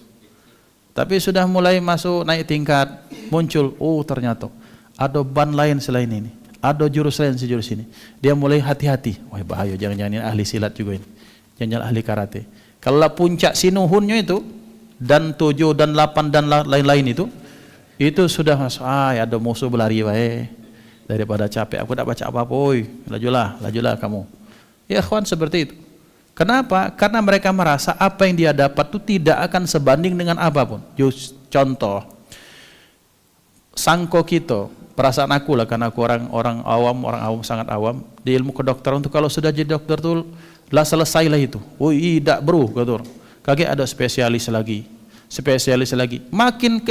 Tapi sudah mulai masuk naik tingkat, muncul, ternyata ada ban lain selain ini, Ada jurus lain sejurus ini. Dia mulai hati-hati. Wah bahaya, jangan-jangan ini ahli silat juga ini. Jangan-jangan ahli karate. Kalau puncak sinuhunnya itu, dan 7 dan 8 dan lain-lain itu sudah masuk. Ada musuh berlari wae. Daripada capek, aku tak baca apa-apa. Lajulah kamu. Ya kawan, seperti itu. Kenapa? Karena mereka merasa apa yang dia dapat itu tidak akan sebanding dengan apapun. Contoh, sangko kita, perasaan aku lah, karena aku orang awam sangat awam di ilmu kedokteran. Untuk kalau sudah jadi dokter tuh lah selesai lah itu. Tidak bro, kata orang. Kagak ada spesialis lagi. Makin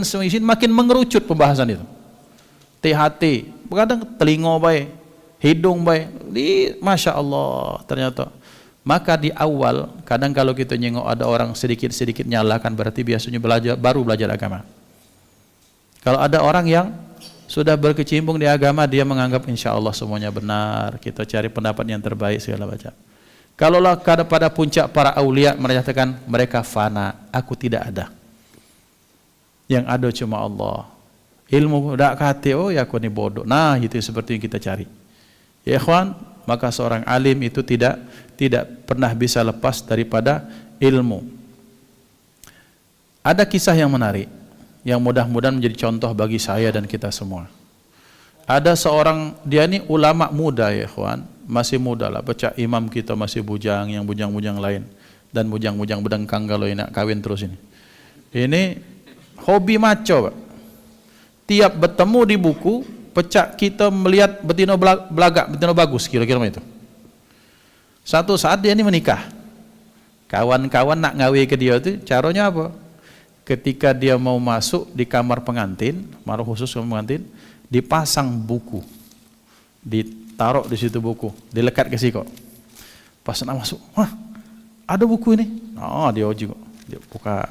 semisin makin mengerucut pembahasan itu. THT, kadang telinga baik, hidung baik, masya Allah ternyata. Maka di awal, kadang kalau kita nyengok ada orang sedikit-sedikit nyalakan, berarti biasanya baru belajar agama. Kalau ada orang yang sudah berkecimpung di agama, dia menganggap insya Allah semuanya benar, kita cari pendapat yang terbaik segala macam. Kalaulah pada puncak para aulia menyatakan mereka fana, aku tidak ada. Yang ada cuma Allah. Ilmu dak kate, ya aku ni bodoh. Nah, itu seperti yang kita cari. Ya ikhwan, maka seorang alim itu tidak pernah bisa lepas daripada ilmu. Ada kisah yang menarik, yang mudah-mudahan menjadi contoh bagi saya dan kita semua. Ada seorang, dia ini ulama muda ya ikhwan, masih muda lah, baca imam kita masih bujang, yang bujang-bujang lain, dan bujang-bujang bedengkang kalau ini nak kawin terus ini. Ini hobi maco, Pak. Tiap bertemu di buku, pecah kita melihat betina belagak, betina bagus, kira-kira itu. Satu saat dia ini menikah. Kawan-kawan nak ngawi ke dia itu, caranya apa? Ketika dia mau masuk di kamar pengantin, kamar khusus kamar pengantin, dipasang buku, ditaruh di situ buku, dilekat ke situ. Pas nak masuk, ada buku ini. Dia juga, dia buka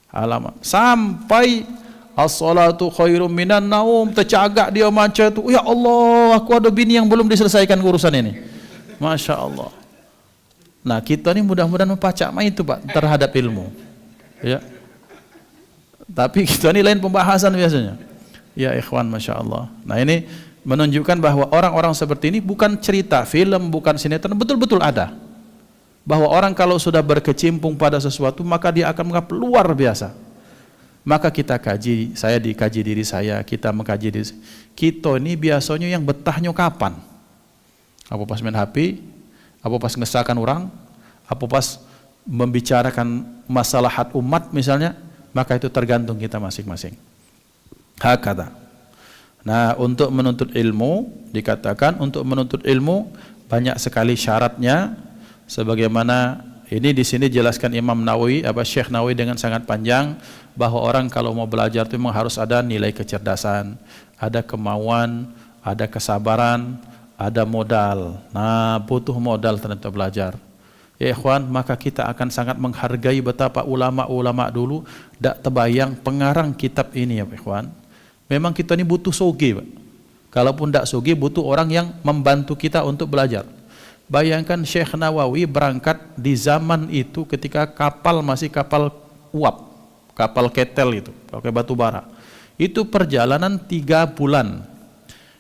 halaman sampai as-salatu khairum minan naum, tercagak dia macam tu. Ya Allah, aku ada bini yang belum diselesaikan urusan ini. Masya Allah. Nah, kita ni mudah-mudahan membaca itu Pak terhadap ilmu. Ya. Tapi kita ni lain pembahasan biasanya. Ya ikhwan, Masya Allah. Nah, ini menunjukkan bahwa orang-orang seperti ini bukan cerita film, bukan sinetron, betul-betul ada. Bahwa orang kalau sudah berkecimpung pada sesuatu, maka dia akan menganggap luar biasa. Maka kita kaji, saya dikaji diri saya, kita mengkaji diri. Kita ini biasanya yang betahnya kapan? Apa pas main HP? Apa pas ngesahkan orang? Apa pas membicarakan masalah hak umat misalnya? Maka itu tergantung kita masing-masing. Hakata. Nah, untuk menuntut ilmu, dikatakan untuk menuntut ilmu banyak sekali syaratnya, sebagaimana ini di sini jelaskan Imam Nawawi, Syekh Nawawi dengan sangat panjang, bahwa orang kalau mau belajar itu memang harus ada nilai kecerdasan, ada kemauan, ada kesabaran, ada modal. Nah, butuh modal ternyata belajar. Ya ikhwan, maka kita akan sangat menghargai betapa ulama-ulama dulu tak terbayang pengarang kitab ini ya ikhwan. Memang kita ini butuh soge, Pak. Kalaupun tak soge, butuh orang yang membantu kita untuk belajar. Bayangkan Syekh Nawawi berangkat di zaman itu ketika kapal masih kapal uap, kapal ketel itu, pakai batu bara. Itu perjalanan 3 bulan.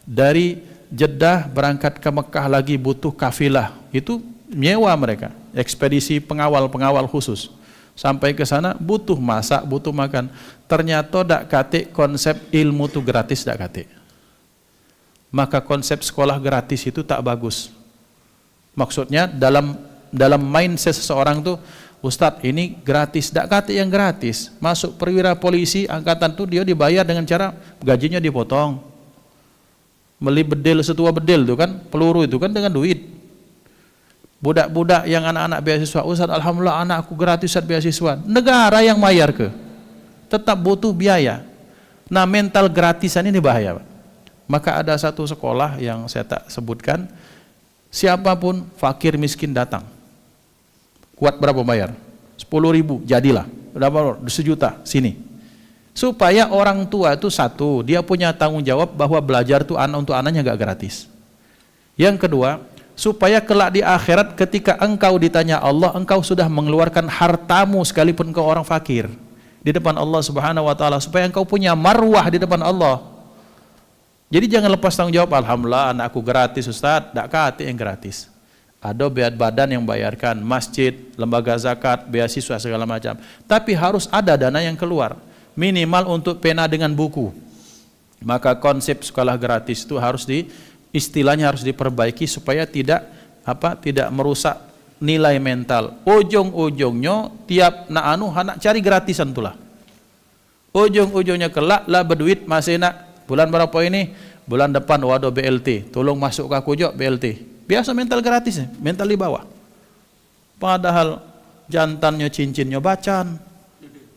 Dari Jeddah berangkat ke Mekah lagi butuh kafilah. Itu nyewa mereka, ekspedisi pengawal khusus. Sampai ke sana butuh masak, butuh makan. Ternyata dak kate konsep ilmu itu gratis, dak kate. Maka konsep sekolah gratis itu tak bagus. Maksudnya dalam mindset seseorang tuh, Ustadz ini gratis, dak kate yang gratis. Masuk perwira polisi angkatan tuh dia dibayar dengan cara gajinya dipotong. Beli bedil setua bedil tuh kan, peluru itu kan dengan duit. Budak-budak yang anak-anak beasiswa, Ustadz alhamdulillah anakku gratis beasiswa. Negara yang bayar ke? Tetap butuh biaya. Nah, mental gratisan ini bahaya, Pak. Maka ada satu sekolah yang saya tak sebutkan, siapapun fakir miskin datang. Kuat berapa bayar? 10.000, jadilah. Berapa? 1 juta, sini. Supaya orang tua itu satu, dia punya tanggung jawab bahwa belajar itu untuk anaknya gak gratis. Yang kedua, supaya kelak di akhirat ketika engkau ditanya Allah, engkau sudah mengeluarkan hartamu sekalipun ke orang fakir di depan Allah Subhanahu wa taala, supaya engkau punya marwah di depan Allah. Jadi jangan lepas tanggung jawab, alhamdulillah anakku gratis Ustaz, tak kate yang gratis. Ada badan yang bayarkan, masjid, lembaga zakat, beasiswa segala macam. Tapi harus ada dana yang keluar, minimal untuk pena dengan buku. Maka konsep sekolah gratis itu harus istilahnya harus diperbaiki supaya tidak merusak nilai mental. Ujung-ujungnya tiap nak cari gratisan tulah. Ujung-ujungnya kelak lah berduit masih nak. Bulan berapa ini? Bulan depan waduh BLT. Tolong masuk ke aku juga BLT. Biasa mental gratis, mental di bawah. Padahal jantannya cincinnya bacan,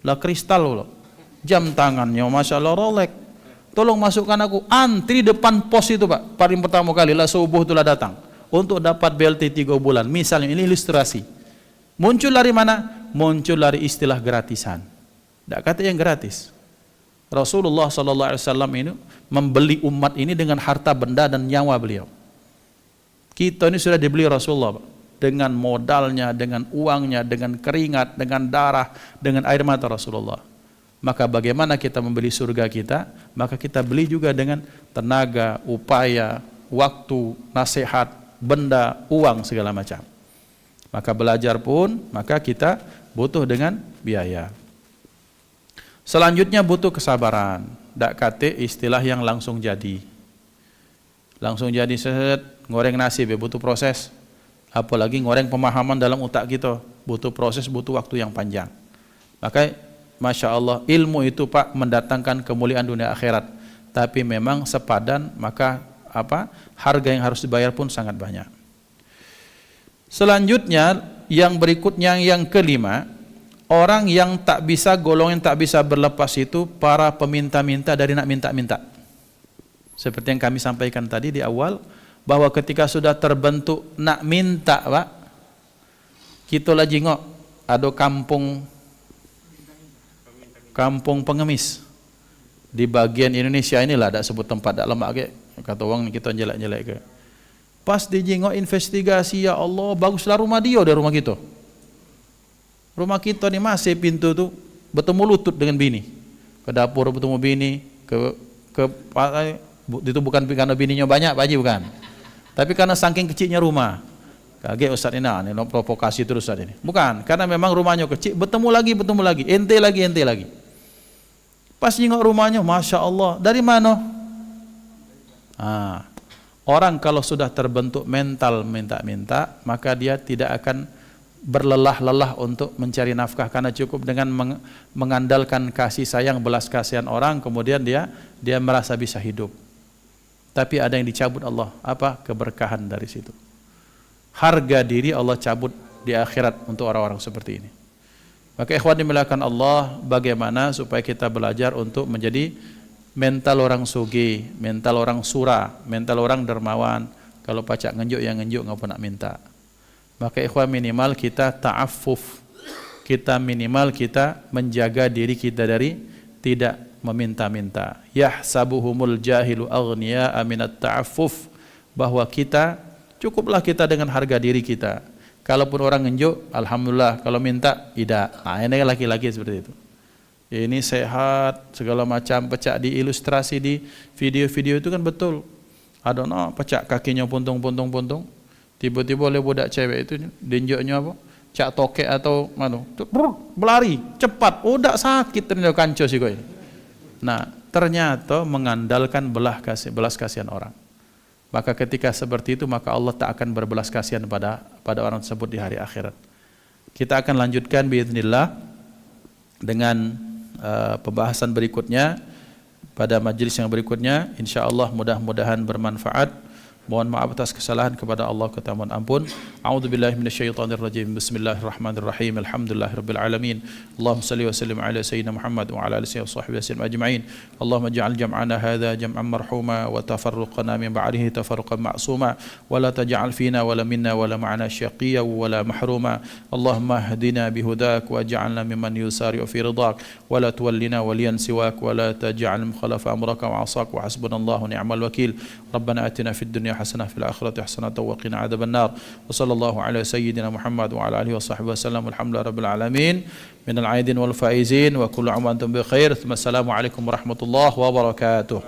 lah kristal loh. Jam tangannya Masya Allah Rolex. Tolong masukkan aku. Antri depan pos itu Pak. Paling pertama kali lah subuh itulah datang untuk dapat BLT 3 bulan. Misalnya ini ilustrasi. Muncul dari mana? Muncul dari istilah gratisan. Tak kata yang gratis. Rasulullah SAW ini membeli umat ini dengan harta benda dan nyawa beliau. Kita ini sudah dibeli Rasulullah Pak. Dengan modalnya, dengan uangnya, dengan keringat, dengan darah, dengan air mata Rasulullah. Maka bagaimana kita membeli surga kita? Maka kita beli juga dengan tenaga, upaya, waktu, nasihat, benda, uang segala macam. Maka belajar pun, maka kita butuh dengan biaya. Selanjutnya butuh kesabaran. Tak kate istilah yang langsung jadi. Langsung jadi ngoreng nasi butuh proses. Apalagi ngoreng pemahaman dalam otak kita, butuh proses, butuh waktu yang panjang. Maka Masya Allah ilmu itu Pak mendatangkan kemuliaan dunia akhirat. Tapi memang sepadan maka harga yang harus dibayar pun sangat banyak. Selanjutnya yang berikutnya yang kelima, orang yang tak bisa golongan tak bisa berlepas itu para peminta-minta dari nak minta-minta. Seperti yang kami sampaikan tadi di awal, bahwa ketika sudah terbentuk nak minta Pak, kita lah jingok ada kampung pengemis di bagian Indonesia inilah, tak sebut tempat tak lemak ke, kata orang kita jelek-jelek ke. Pas dijingok investigasi, ya Allah baguslah rumah dia dari rumah kita. Rumah kita ni masih pintu tu bertemu lutut dengan bini. Ke dapur bertemu bini, itu bukan karena bininya banyak, Pak Haji, bukan. Tapi karena saking kecilnya rumah. Kaget Ustaz ini, provokasi terus Ustaz ini. Bukan, karena memang rumahnya kecil, bertemu lagi, ente lagi. Pas jengok rumahnya, Masya Allah, dari mana? Orang kalau sudah terbentuk mental minta-minta, maka dia tidak akan berlelah-lelah untuk mencari nafkah, karena cukup dengan mengandalkan kasih sayang, belas kasihan orang, kemudian dia merasa bisa hidup. Tapi ada yang dicabut Allah, keberkahan dari situ. Harga diri Allah cabut di akhirat untuk orang-orang seperti ini. Maka ikhwan dimuliakan Allah, bagaimana supaya kita belajar untuk menjadi mental orang sugih, mental orang surah, mental orang dermawan. Kalau pacak ngenjuk yang ngenjuk, ngapa nak minta. Maka ikhwan minimal kita ta'affuf, kita minimal kita menjaga diri kita dari tidak meminta-minta. Yahsabuhumul jahilu aghniya'a minat ta'affuf, bahwa kita cukuplah kita dengan harga diri kita. Kalaupun orang ngenjuk, alhamdulillah. Kalau minta, tidak. Ini laki-laki seperti itu. Ini sehat, segala macam, pecah di ilustrasi di video-video itu kan betul. Ada pecah kakinya puntung. Tiba-tiba oleh budak cewek itu dinjoknya cak tokek atau berlari cepat, tak sakit ternyata kanco sih koi. Nah, ternyata mengandalkan belas kasihan orang. Maka ketika seperti itu, maka Allah tak akan berbelas kasihan pada orang tersebut di hari akhirat. Kita akan lanjutkan biiznillah dengan pembahasan berikutnya pada majelis yang berikutnya. Insyaallah mudah-mudahan bermanfaat. Mohon maaf atas kesalahan kepada Allah, kita mohon ampun. A'udzubillahi minasyaitonirrajim. Bismillahirrahmanirrahim. Alhamdulillahirabbil alamin. Allahumma shalli wa sallim ala sayyidina Muhammad wa ala alihi washabbihi wasallam ajma'in. Allahumma ij'al jam'ana hadza jam'an marhuma wa tafarruqana min ba'dihi tafarruqan ma'suma wa la taj'al fina wa la minna wa la ma'ana syaqiyya wa la mahruma. Allahumma hdina bihudak waj'alna mimman yusari'u fi ridak wa la tuwallina waliyan siwak wa la taj'al mukhlafa amraka wa 'asak wa hasbunallahu ni'mal wakil. Rabbana atina fid dunya حسنة في الآخرة حسنة وقنا عذاب النار وصلى الله على سيدنا محمد وعلى آله وصحبه وسلم والحمد لله رب العالمين من العائدين والفائزين وكل عام وأنتم بخير ثم السلام عليكم ورحمة الله وبركاته.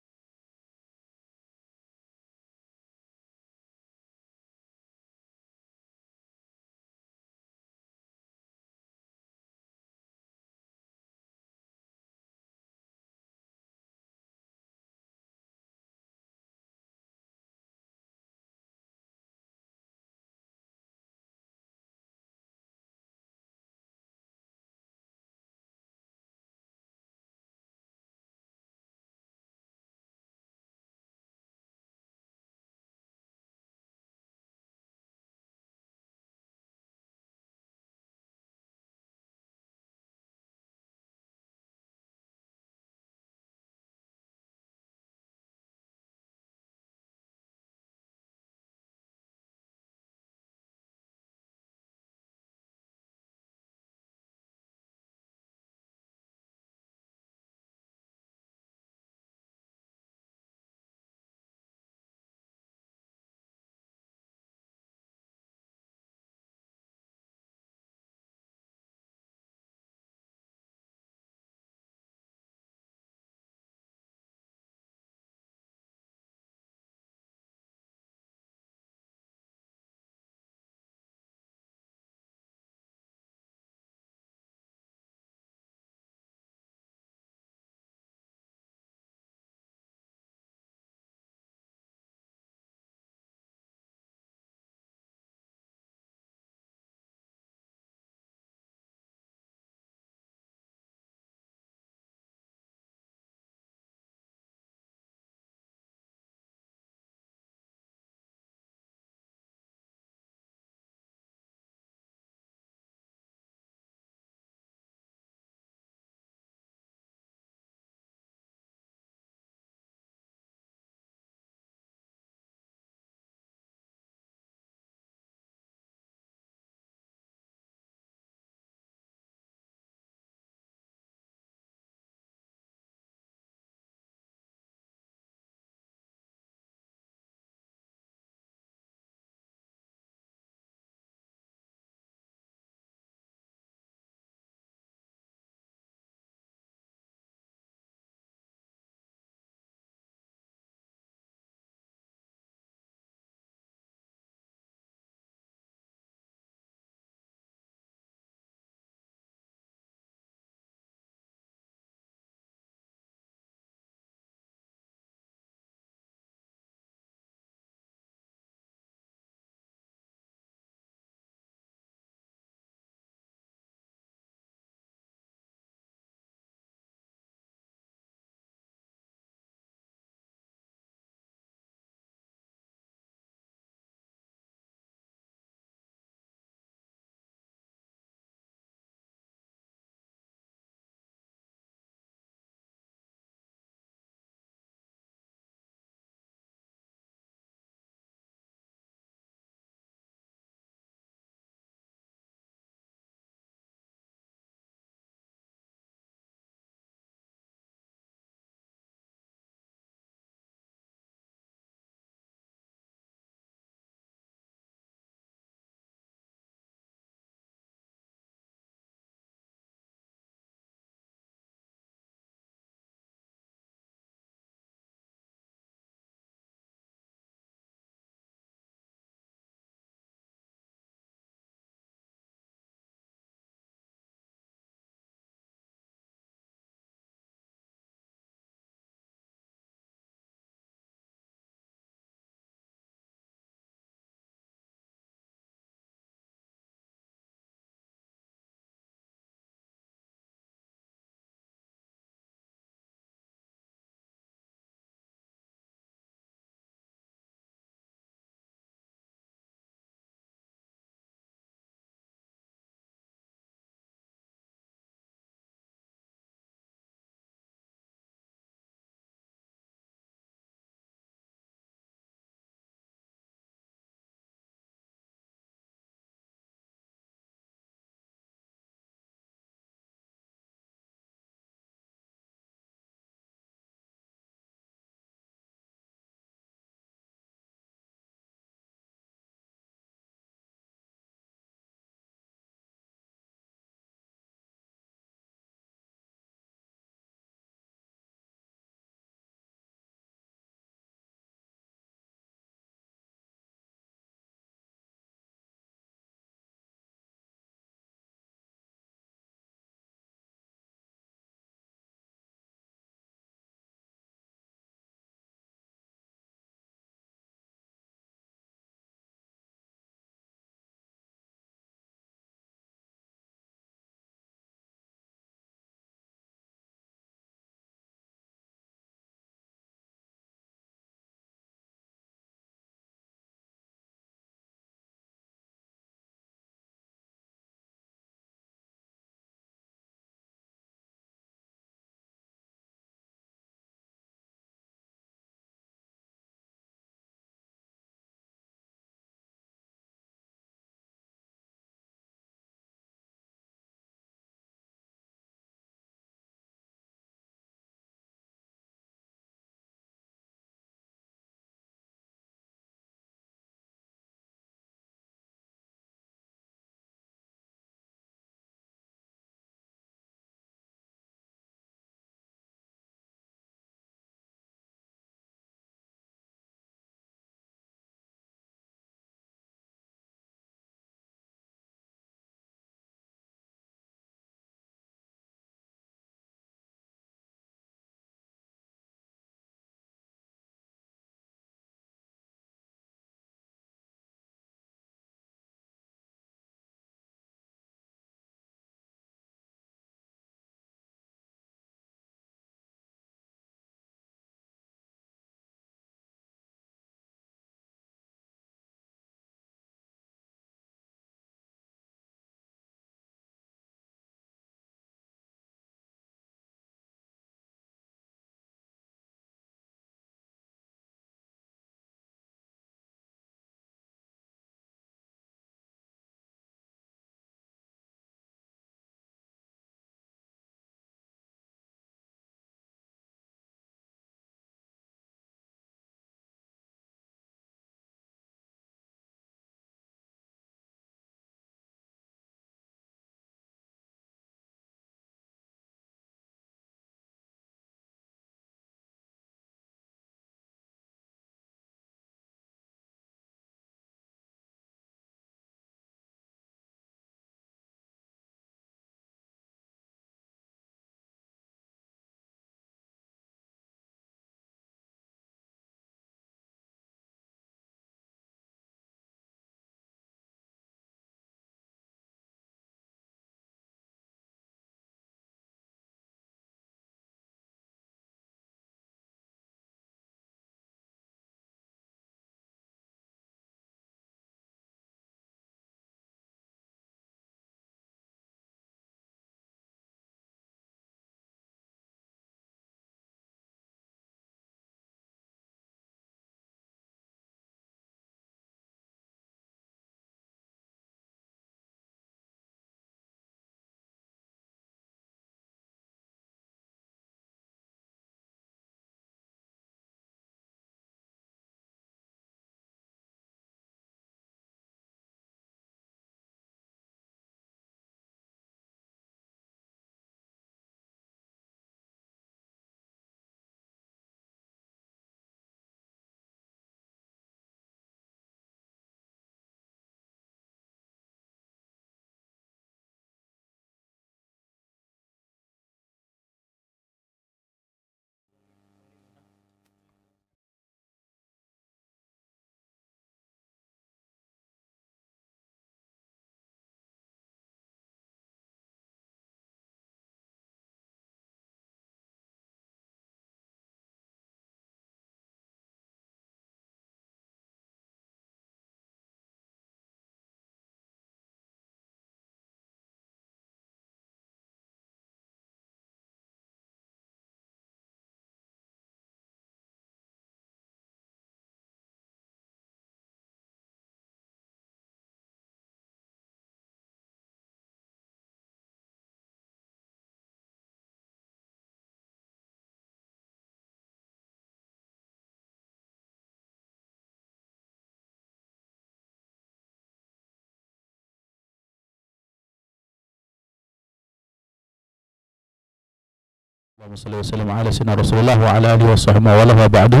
Allahumma shalli wa sallim ala sayyidina Rasulullah wa ala alihi wa ba'du.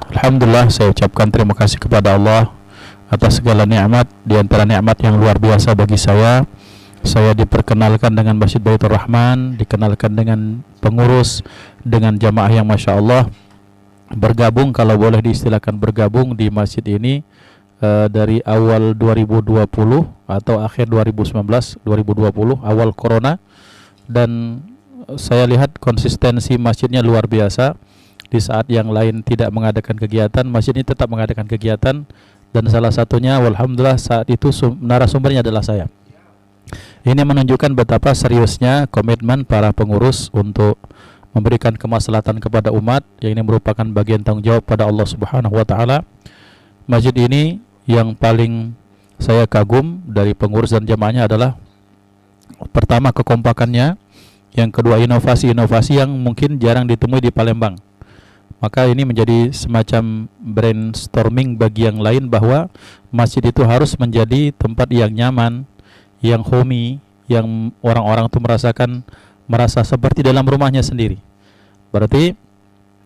Alhamdulillah, saya ucapkan terima kasih kepada Allah atas segala nikmat. Di antara nikmat yang luar biasa bagi saya diperkenalkan dengan Masjid Baitur Rahman, dikenalkan dengan pengurus, dengan jamaah yang Masya Allah bergabung, kalau boleh diistilahkan bergabung di masjid ini dari awal 2020 atau akhir 2019, 2020 awal Corona. Dan saya lihat konsistensi masjidnya luar biasa. Di saat yang lain tidak mengadakan kegiatan, masjid ini tetap mengadakan kegiatan. Dan salah satunya, alhamdulillah, saat itu narasumbernya adalah saya. Ini menunjukkan betapa seriusnya komitmen para pengurus untuk memberikan kemaslahatan kepada umat, yang ini merupakan bagian tanggung jawab pada Allah Subhanahu wa taala. Masjid ini yang paling saya kagum dari pengurus dan jamaahnya adalah pertama kekompakannya, yang kedua inovasi-inovasi yang mungkin jarang ditemui di Palembang. Maka ini menjadi semacam brainstorming bagi yang lain bahwa masjid itu harus menjadi tempat yang nyaman, yang homey, yang orang-orang itu merasa seperti dalam rumahnya sendiri. Berarti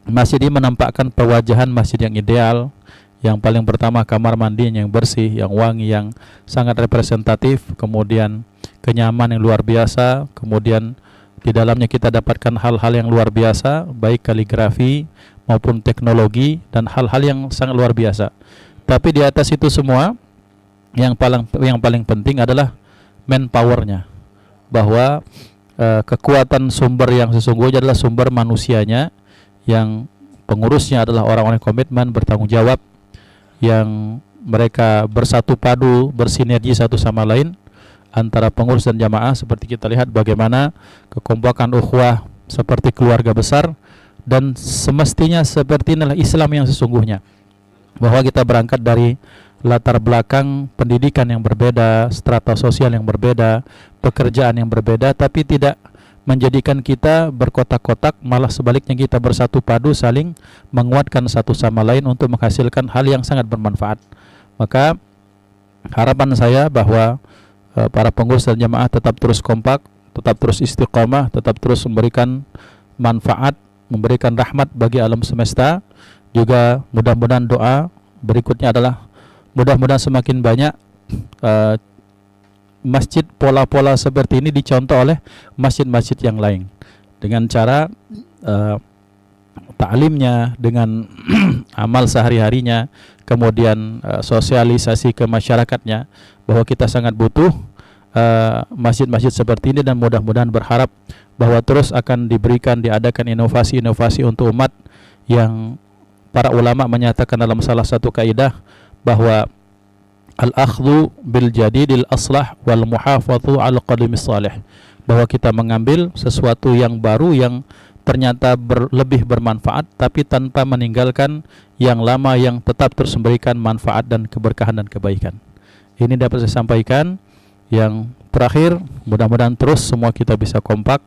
masjid ini menampakkan perwajahan masjid yang ideal. Yang paling pertama kamar mandi yang bersih, yang wangi, yang sangat representatif, kemudian kenyamanan yang luar biasa, kemudian di dalamnya kita dapatkan hal-hal yang luar biasa, baik kaligrafi maupun teknologi dan hal-hal yang sangat luar biasa. Tapi di atas itu semua, yang paling penting adalah manpowernya, bahwa kekuatan sumber yang sesungguhnya adalah sumber manusianya, yang pengurusnya adalah orang-orang komitmen, bertanggung jawab, yang mereka bersatu padu, bersinergi satu sama lain antara pengurus dan jamaah. Seperti kita lihat bagaimana kekompakan ukhuwah seperti keluarga besar, dan semestinya seperti inilah Islam yang sesungguhnya, bahwa kita berangkat dari latar belakang pendidikan yang berbeda, strata sosial yang berbeda, pekerjaan yang berbeda, tapi tidak menjadikan kita berkotak-kotak, malah sebaliknya kita bersatu padu, saling menguatkan satu sama lain untuk menghasilkan hal yang sangat bermanfaat. Maka harapan saya bahwa para pengurus dan jamaah tetap terus kompak, tetap terus istiqamah, tetap terus memberikan manfaat, memberikan rahmat bagi alam semesta. Juga mudah-mudahan doa berikutnya adalah mudah-mudahan semakin banyak masjid pola-pola seperti ini dicontoh oleh masjid-masjid yang lain, dengan cara ta'limnya, dengan amal sehari-harinya, kemudian sosialisasi ke masyarakatnya, bahwa kita sangat butuh masjid-masjid seperti ini. Dan mudah-mudahan berharap bahwa terus akan diadakan inovasi-inovasi untuk umat, yang para ulama menyatakan dalam salah satu kaidah bahwa al-akhdhu bil jadidil aslah wal muhafadhu al qadimis salih, bahwa kita mengambil sesuatu yang baru yang ternyata lebih bermanfaat, tapi tanpa meninggalkan yang lama yang tetap terus memberikan manfaat dan keberkahan dan kebaikan. Ini dapat saya sampaikan. Yang terakhir, mudah-mudahan terus semua kita bisa kompak,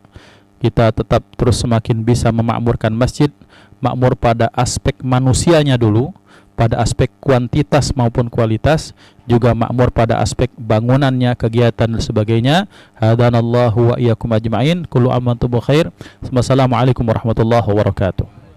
kita tetap terus semakin bisa memakmurkan masjid, makmur pada aspek manusianya dulu, pada aspek kuantitas maupun kualitas, juga makmur pada aspek bangunannya, kegiatan dan sebagainya. Hadanallahu wa iyyakum ajma'in. Kullu aman tubuh khair. Wassalamualaikum warahmatullahi wabarakatuh.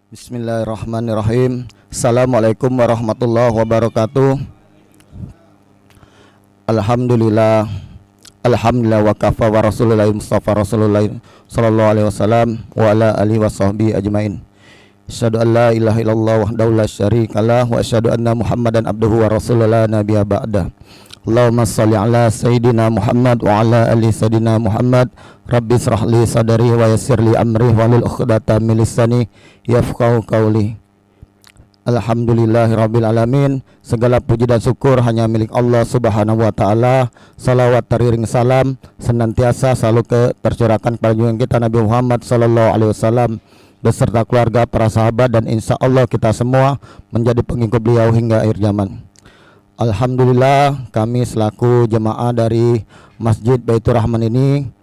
Bismillahirrahmanirrahim. Assalamualaikum warahmatullahi wabarakatuh. Alhamdulillah. Alhamdulillah wa kafa wa rasulullah mustafa rasulullah sallallahu alaihi wasallam wa ala alihi washabbihi ajmain. Asyhadu an la ilaha illallah wahdahu la syarikalah wa asyhadu anna Muhammadan abduhu wa rasulullah nabiyya ba'da. Allahumma shalli ala sayyidina Muhammad wa ala ali sayyidina Muhammad. Rabbi israh li sadri wa yassir li amri wahlul 'uqdatam min lisani yafqahu qawli. Alhamdulillahirabbil alamin. Segala puji dan syukur hanya milik Allah Subhanahu wa taala. Salawat teriring salam senantiasa selalu tercurahkan kepada junjungan kita Nabi Muhammad sallallahu alaihi wasallam beserta keluarga, para sahabat, dan insya Allah kita semua menjadi pengikut beliau hingga akhir zaman. Alhamdulillah, kami selaku jemaah dari Masjid Baitur Rahman ini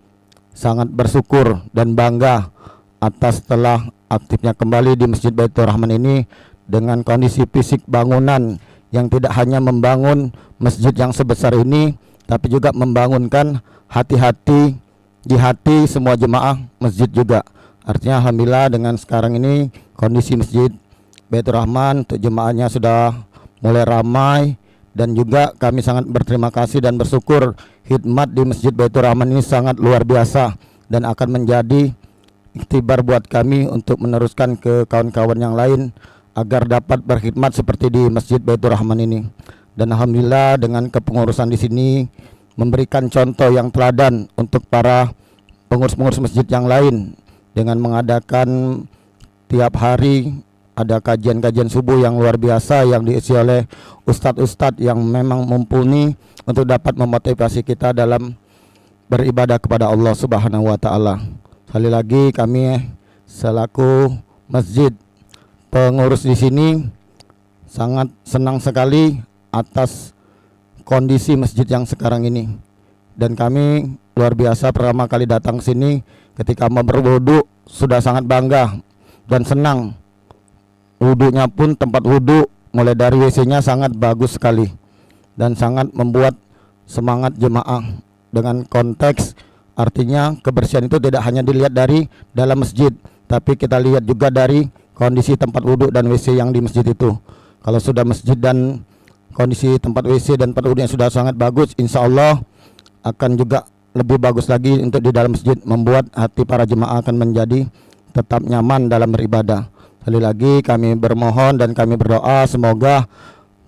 sangat bersyukur dan bangga atas telah aktifnya kembali di Masjid Baitur Rahman ini dengan kondisi fisik bangunan yang tidak hanya membangun masjid yang sebesar ini, tapi juga membangunkan hati-hati di hati semua jemaah masjid juga. Artinya alhamdulillah dengan sekarang ini kondisi Masjid Baitur Rahman untuk jemaahnya sudah mulai ramai, dan juga kami sangat berterima kasih dan bersyukur khidmat di Masjid Baitur Rahman ini sangat luar biasa dan akan menjadi iktibar buat kami untuk meneruskan ke kawan-kawan yang lain agar dapat berkhidmat seperti di Masjid Baitur Rahman ini. Dan alhamdulillah dengan kepengurusan di sini memberikan contoh yang teladan untuk para pengurus-pengurus masjid yang lain dengan mengadakan tiap hari ada kajian-kajian subuh yang luar biasa yang diisi oleh ustadz-ustadz yang memang mumpuni untuk dapat memotivasi kita dalam beribadah kepada Allah Subhanahu wa taala. Sekali lagi kami selaku masjid pengurus di sini sangat senang sekali atas kondisi masjid yang sekarang ini, dan kami luar biasa pertama kali datang ke sini ketika mau berwudu sudah sangat bangga dan senang. Wudunya pun tempat wudu mulai dari WC-nya sangat bagus sekali dan sangat membuat semangat jemaah dengan konteks artinya kebersihan itu tidak hanya dilihat dari dalam masjid, tapi kita lihat juga dari kondisi tempat wudhu dan WC yang di masjid itu. Kalau sudah masjid dan kondisi tempat WC dan tempat wudhunya sudah sangat bagus, insya Allah akan juga lebih bagus lagi untuk di dalam masjid, membuat hati para jemaah akan menjadi tetap nyaman dalam beribadah. Sekali lagi kami bermohon dan kami berdoa semoga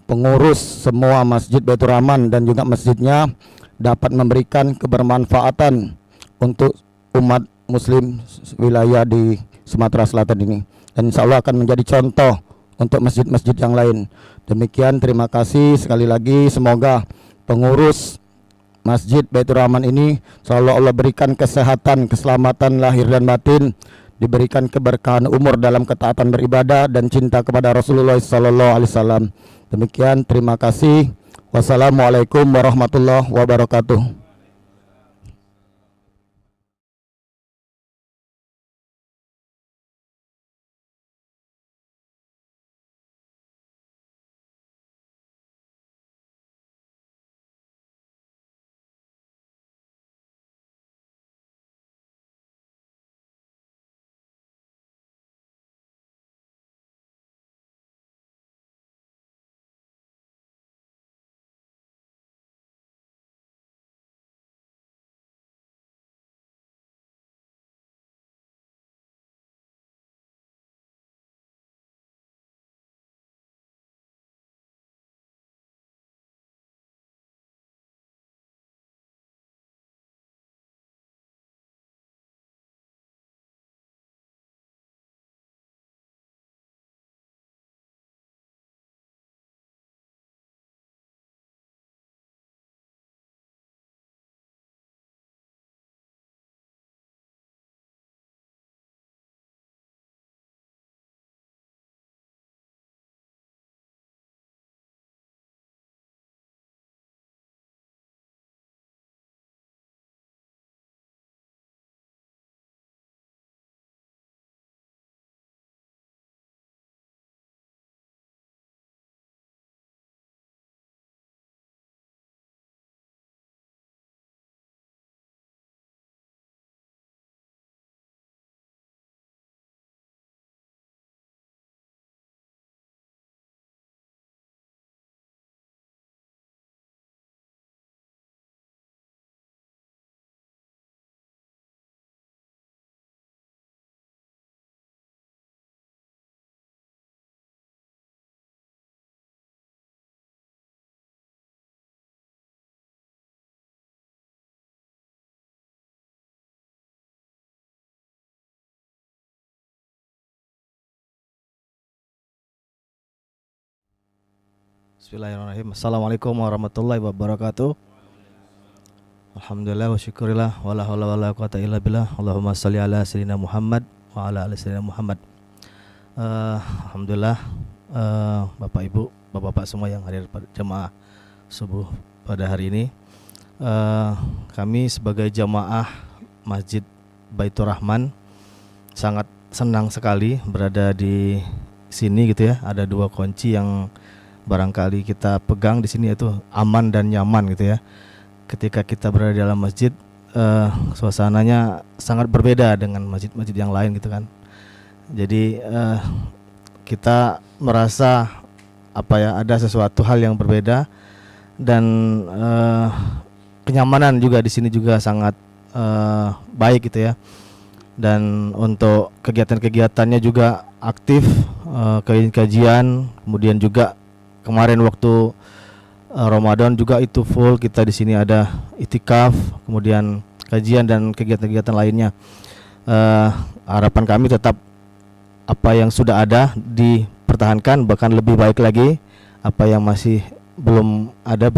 pengurus semua Masjid Baitur Rahman dan juga masjidnya dapat memberikan kebermanfaatan untuk umat muslim wilayah di Sumatera Selatan ini, dan insya Allah akan menjadi contoh untuk masjid-masjid yang lain. Demikian, terima kasih sekali lagi. Semoga pengurus Masjid Baitur Rahman ini selalu Allah berikan kesehatan, keselamatan lahir dan batin, diberikan keberkahan umur dalam ketaatan beribadah dan cinta kepada Rasulullah SAW. Demikian, terima kasih. Wassalamualaikum warahmatullahi wabarakatuh. Bismillahirrahmanirrahim. Assalamualaikum warahmatullahi wabarakatuh. Alhamdulillah wa syukurillah wa la haula wa la quwata illa billah. Allahumma shalli ala sayyidina Muhammad wa ala ali sayyidina Muhammad. Alhamdulillah, Bapak Ibu, Bapak-bapak semua yang hadir pada jamaah subuh pada hari ini. Kami sebagai jamaah Masjid Baitur Rahman sangat senang sekali berada di sini gitu ya. Ada dua kunci yang barangkali kita pegang di sini, yaitu aman dan nyaman gitu ya. Ketika kita berada di dalam masjid, suasananya sangat berbeda dengan masjid-masjid yang lain gitu kan. Jadi kita merasa ada sesuatu hal yang berbeda, dan kenyamanan juga di sini juga sangat baik gitu ya. Dan untuk kegiatan-kegiatannya juga aktif, kajian, kemudian juga kemarin waktu Ramadan juga itu full, kita di sini ada itikaf, kemudian kajian dan kegiatan-kegiatan lainnya. Harapan kami tetap apa yang sudah ada dipertahankan, bahkan lebih baik lagi. Apa yang masih belum ada,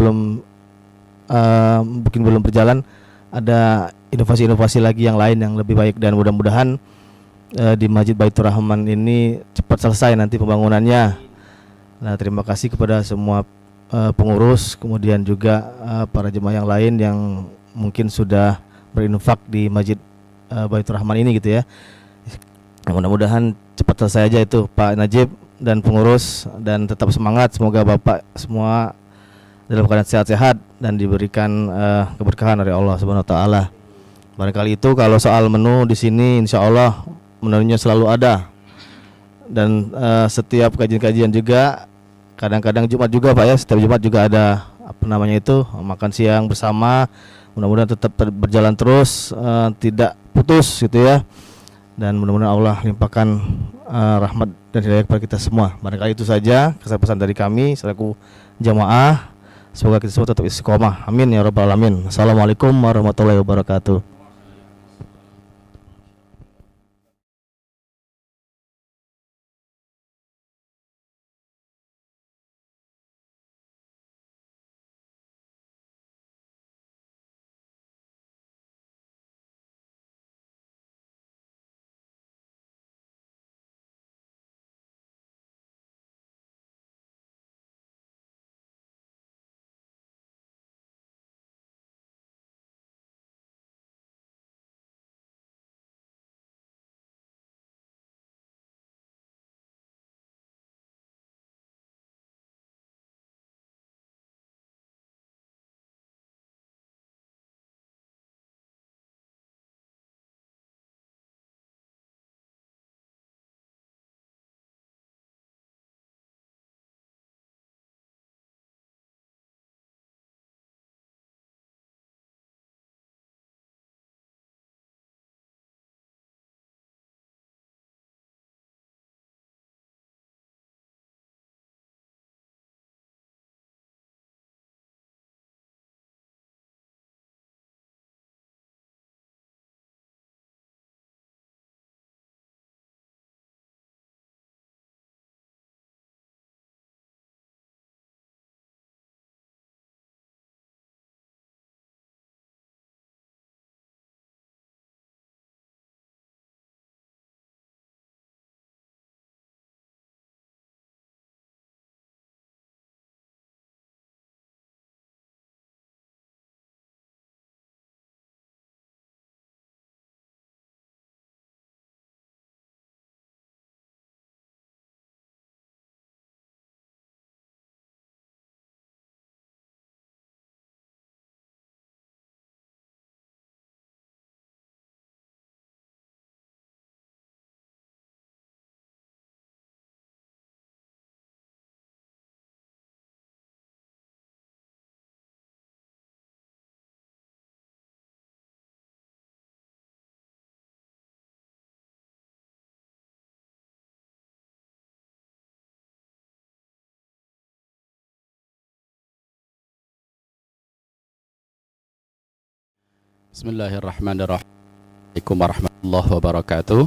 mungkin belum berjalan, ada inovasi-inovasi lagi yang lain yang lebih baik, dan mudah-mudahan di Masjid Baitur Rahman ini cepat selesai nanti pembangunannya. Nah, terima kasih kepada semua pengurus, kemudian juga para jemaah yang lain yang mungkin sudah berinfak di Masjid Baitur Rahman ini gitu ya. Mudah-mudahan cepat selesai aja itu Pak Najib dan pengurus, dan tetap semangat. Semoga Bapak semua dalam keadaan sehat-sehat dan diberikan keberkahan dari Allah Subhanahu wa taala. Barangkali itu kalau soal menu di sini, insya Allah menunya selalu ada. Dan setiap kajian-kajian juga, kadang-kadang Jumat juga Pak ya, setiap Jumat juga ada makan siang bersama. Mudah-mudahan tetap berjalan terus, tidak putus gitu ya. Dan mudah-mudahan Allah limpahkan rahmat dan hidayah kepada kita semua. Barangkali itu saja pesan dari kami selaku jamaah. Semoga kita semua tetap istiqomah. Amin ya rabbal alamin. Assalamualaikum warahmatullahi wabarakatuh. Bismillahirrahmanirrahim. Assalamualaikum warahmatullahi wabarakatuh.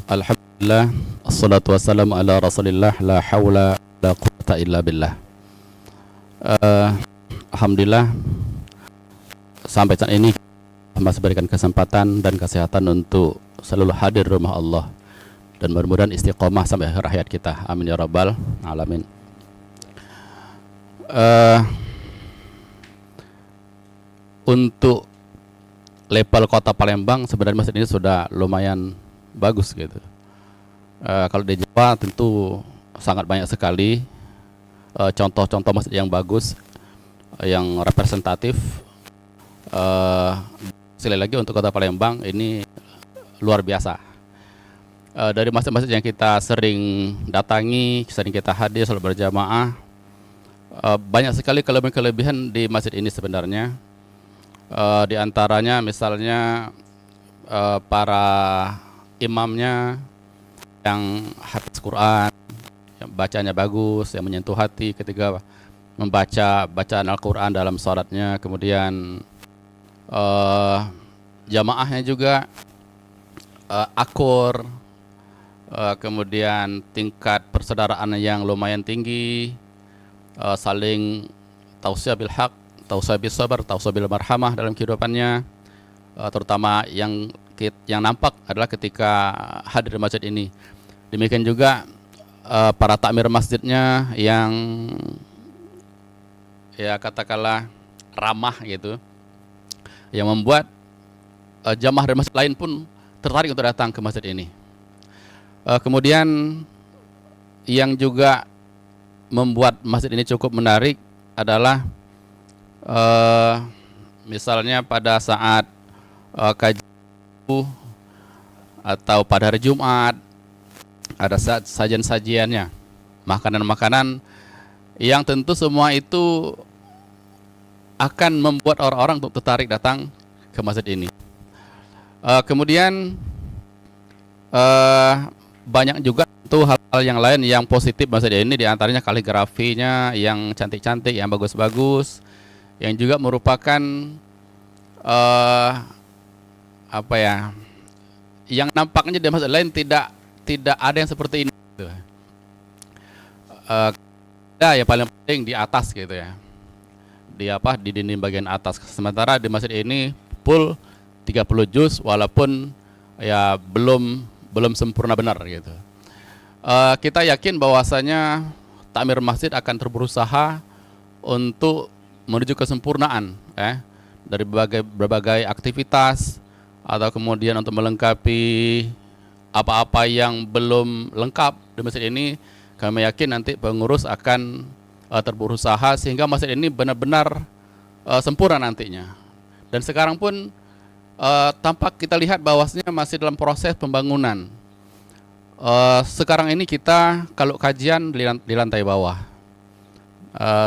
Alhamdulillah, Assalatu wassalamu ala rasulillah. La hawla la quwata illa billah. Alhamdulillah, sampai saat ini masih berikan kesempatan dan kesehatan untuk selalu hadir di rumah Allah, dan mudah-mudahan istiqomah sampai akhir hayat kita. Amin ya rabbal alamin. Untuk level kota Palembang sebenarnya masjid ini sudah lumayan bagus gitu. Kalau di Jawa tentu sangat banyak sekali contoh-contoh masjid yang bagus, yang representatif. Sekali lagi untuk kota Palembang ini luar biasa. Dari masjid-masjid yang kita sering datangi, sering kita hadir selalu berjamaah, banyak sekali kelebihan-kelebihan di masjid ini sebenarnya. Di antaranya misalnya para imamnya yang hafiz Quran, yang bacanya bagus, yang menyentuh hati ketika membaca bacaan Al-Quran dalam sholatnya. Kemudian jamaahnya juga akur, kemudian tingkat persaudaraan yang lumayan tinggi, saling tausiah bil haq, tausiah bis sabar, tausiah bil marhamah dalam kehidupannya. Terutama yang nampak adalah ketika hadir di masjid ini. Demikian juga para takmir masjidnya yang ya katakanlah ramah gitu, yang membuat jamaah dari masjid lain pun tertarik untuk datang ke masjid ini. Kemudian yang juga membuat masjid ini cukup menarik adalah misalnya pada saat kajian atau pada hari Jumat ada sajian-sajiannya, makanan-makanan yang tentu semua itu akan membuat orang-orang untuk tertarik datang ke masjid ini. Kemudian banyak juga tentu hal-hal yang lain yang positif masjid ini, diantaranya kaligrafinya yang cantik-cantik, yang bagus-bagus, yang juga merupakan apa ya, yang nampaknya di masjid lain tidak ada yang seperti ini gitu. Ya paling penting di atas gitu ya, di dinding bagian atas. Sementara di masjid ini full 30 juz, walaupun ya belum sempurna benar gitu. Kita yakin bahwasanya takmir masjid akan berusaha untuk menuju kesempurnaan dari berbagai aktivitas, atau kemudian untuk melengkapi apa-apa yang belum lengkap di masjid ini. Kami yakin nanti pengurus akan berusaha sehingga masjid ini benar-benar sempurna nantinya. Dan sekarang pun tampak kita lihat bahwasanya masih dalam proses pembangunan. Sekarang ini kita kalau kajian di lantai bawah,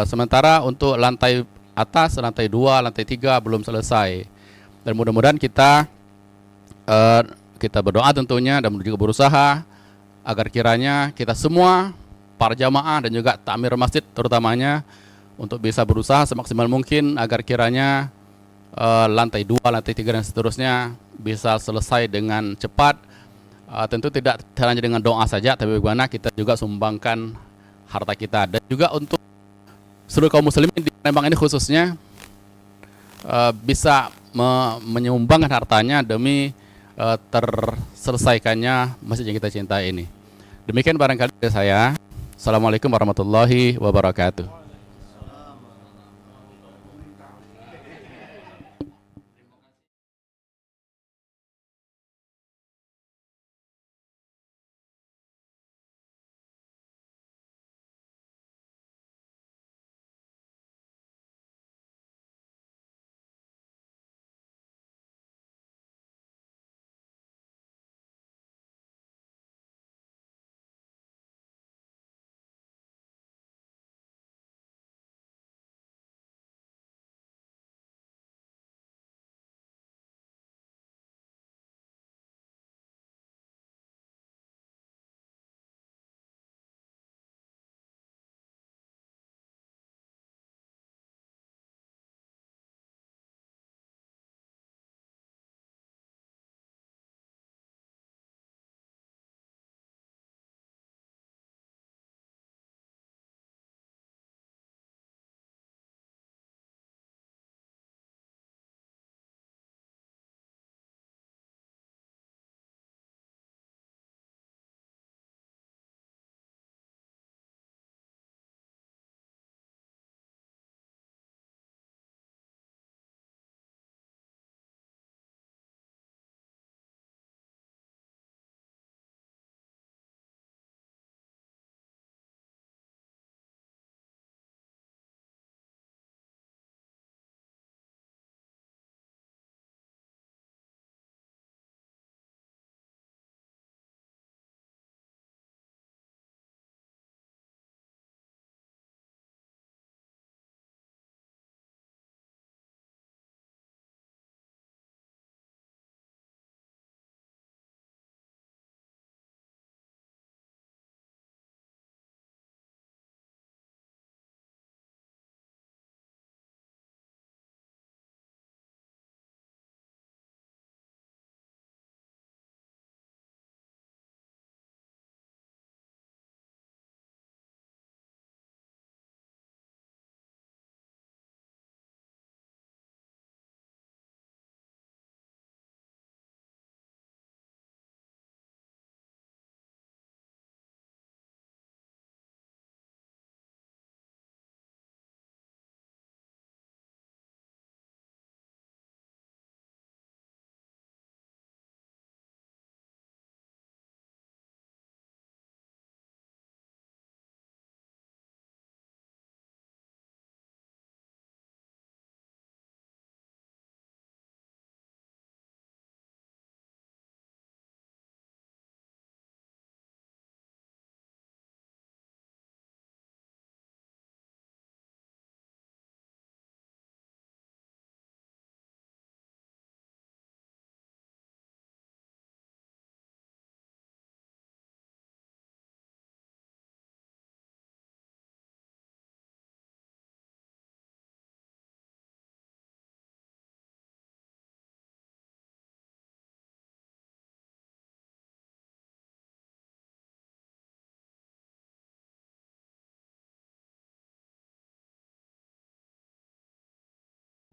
sementara untuk lantai atas, lantai 2, lantai 3 belum selesai. Dan mudah-mudahan kita berdoa tentunya dan juga berusaha agar kiranya kita semua, para jamaah dan juga takmir masjid terutamanya, untuk bisa berusaha semaksimal mungkin agar kiranya lantai 2, lantai 3 dan seterusnya bisa selesai dengan cepat. Tentu tidak hanya dengan doa saja, tapi bagaimana kita juga sumbangkan harta kita. Dan juga untuk seluruh kaum muslimin di Palembang ini khususnya bisa menyumbangkan hartanya demi terselesaikannya masjid yang kita cintai ini. Demikian barangkali dari saya. Assalamualaikum warahmatullahi wabarakatuh.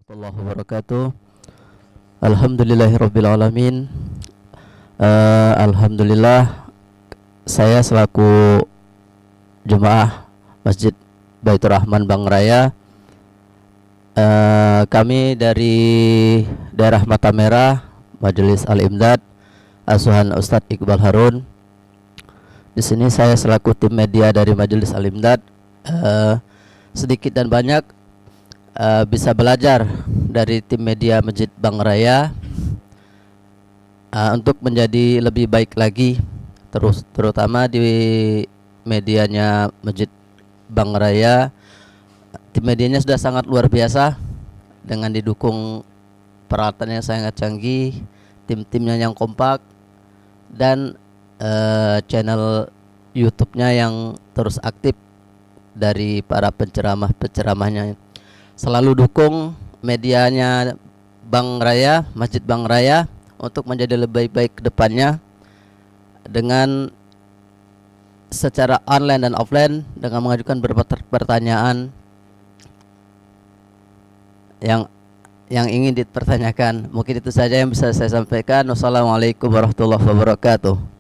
warahmatullahi wabarakatuh. Alhamdulillahirrabbilalamin. Alhamdulillah, saya selaku jemaah Masjid Baitur Rahman Bangraya, kami dari daerah Mata Merah, Majelis Al-Imdad, asuhan Ustadz Iqbal Harun. Di sini saya selaku tim media dari Majelis Al-Imdad, sedikit dan banyak bisa belajar dari tim media Masjid Bangraya untuk menjadi lebih baik lagi, terutama di medianya Masjid Bangraya. Tim medianya sudah sangat luar biasa dengan didukung peralatannya sangat canggih, tim-timnya yang kompak, dan channel YouTube-nya yang terus aktif dari para penceramah-penceramahnya. Selalu dukung medianya Bangraya, Masjid Bangraya untuk menjadi lebih baik ke depannya dengan secara online dan offline, dengan mengajukan beberapa pertanyaan yang ingin dipertanyakan. Mungkin itu saja yang bisa saya sampaikan. Wassalamualaikum warahmatullahi wabarakatuh.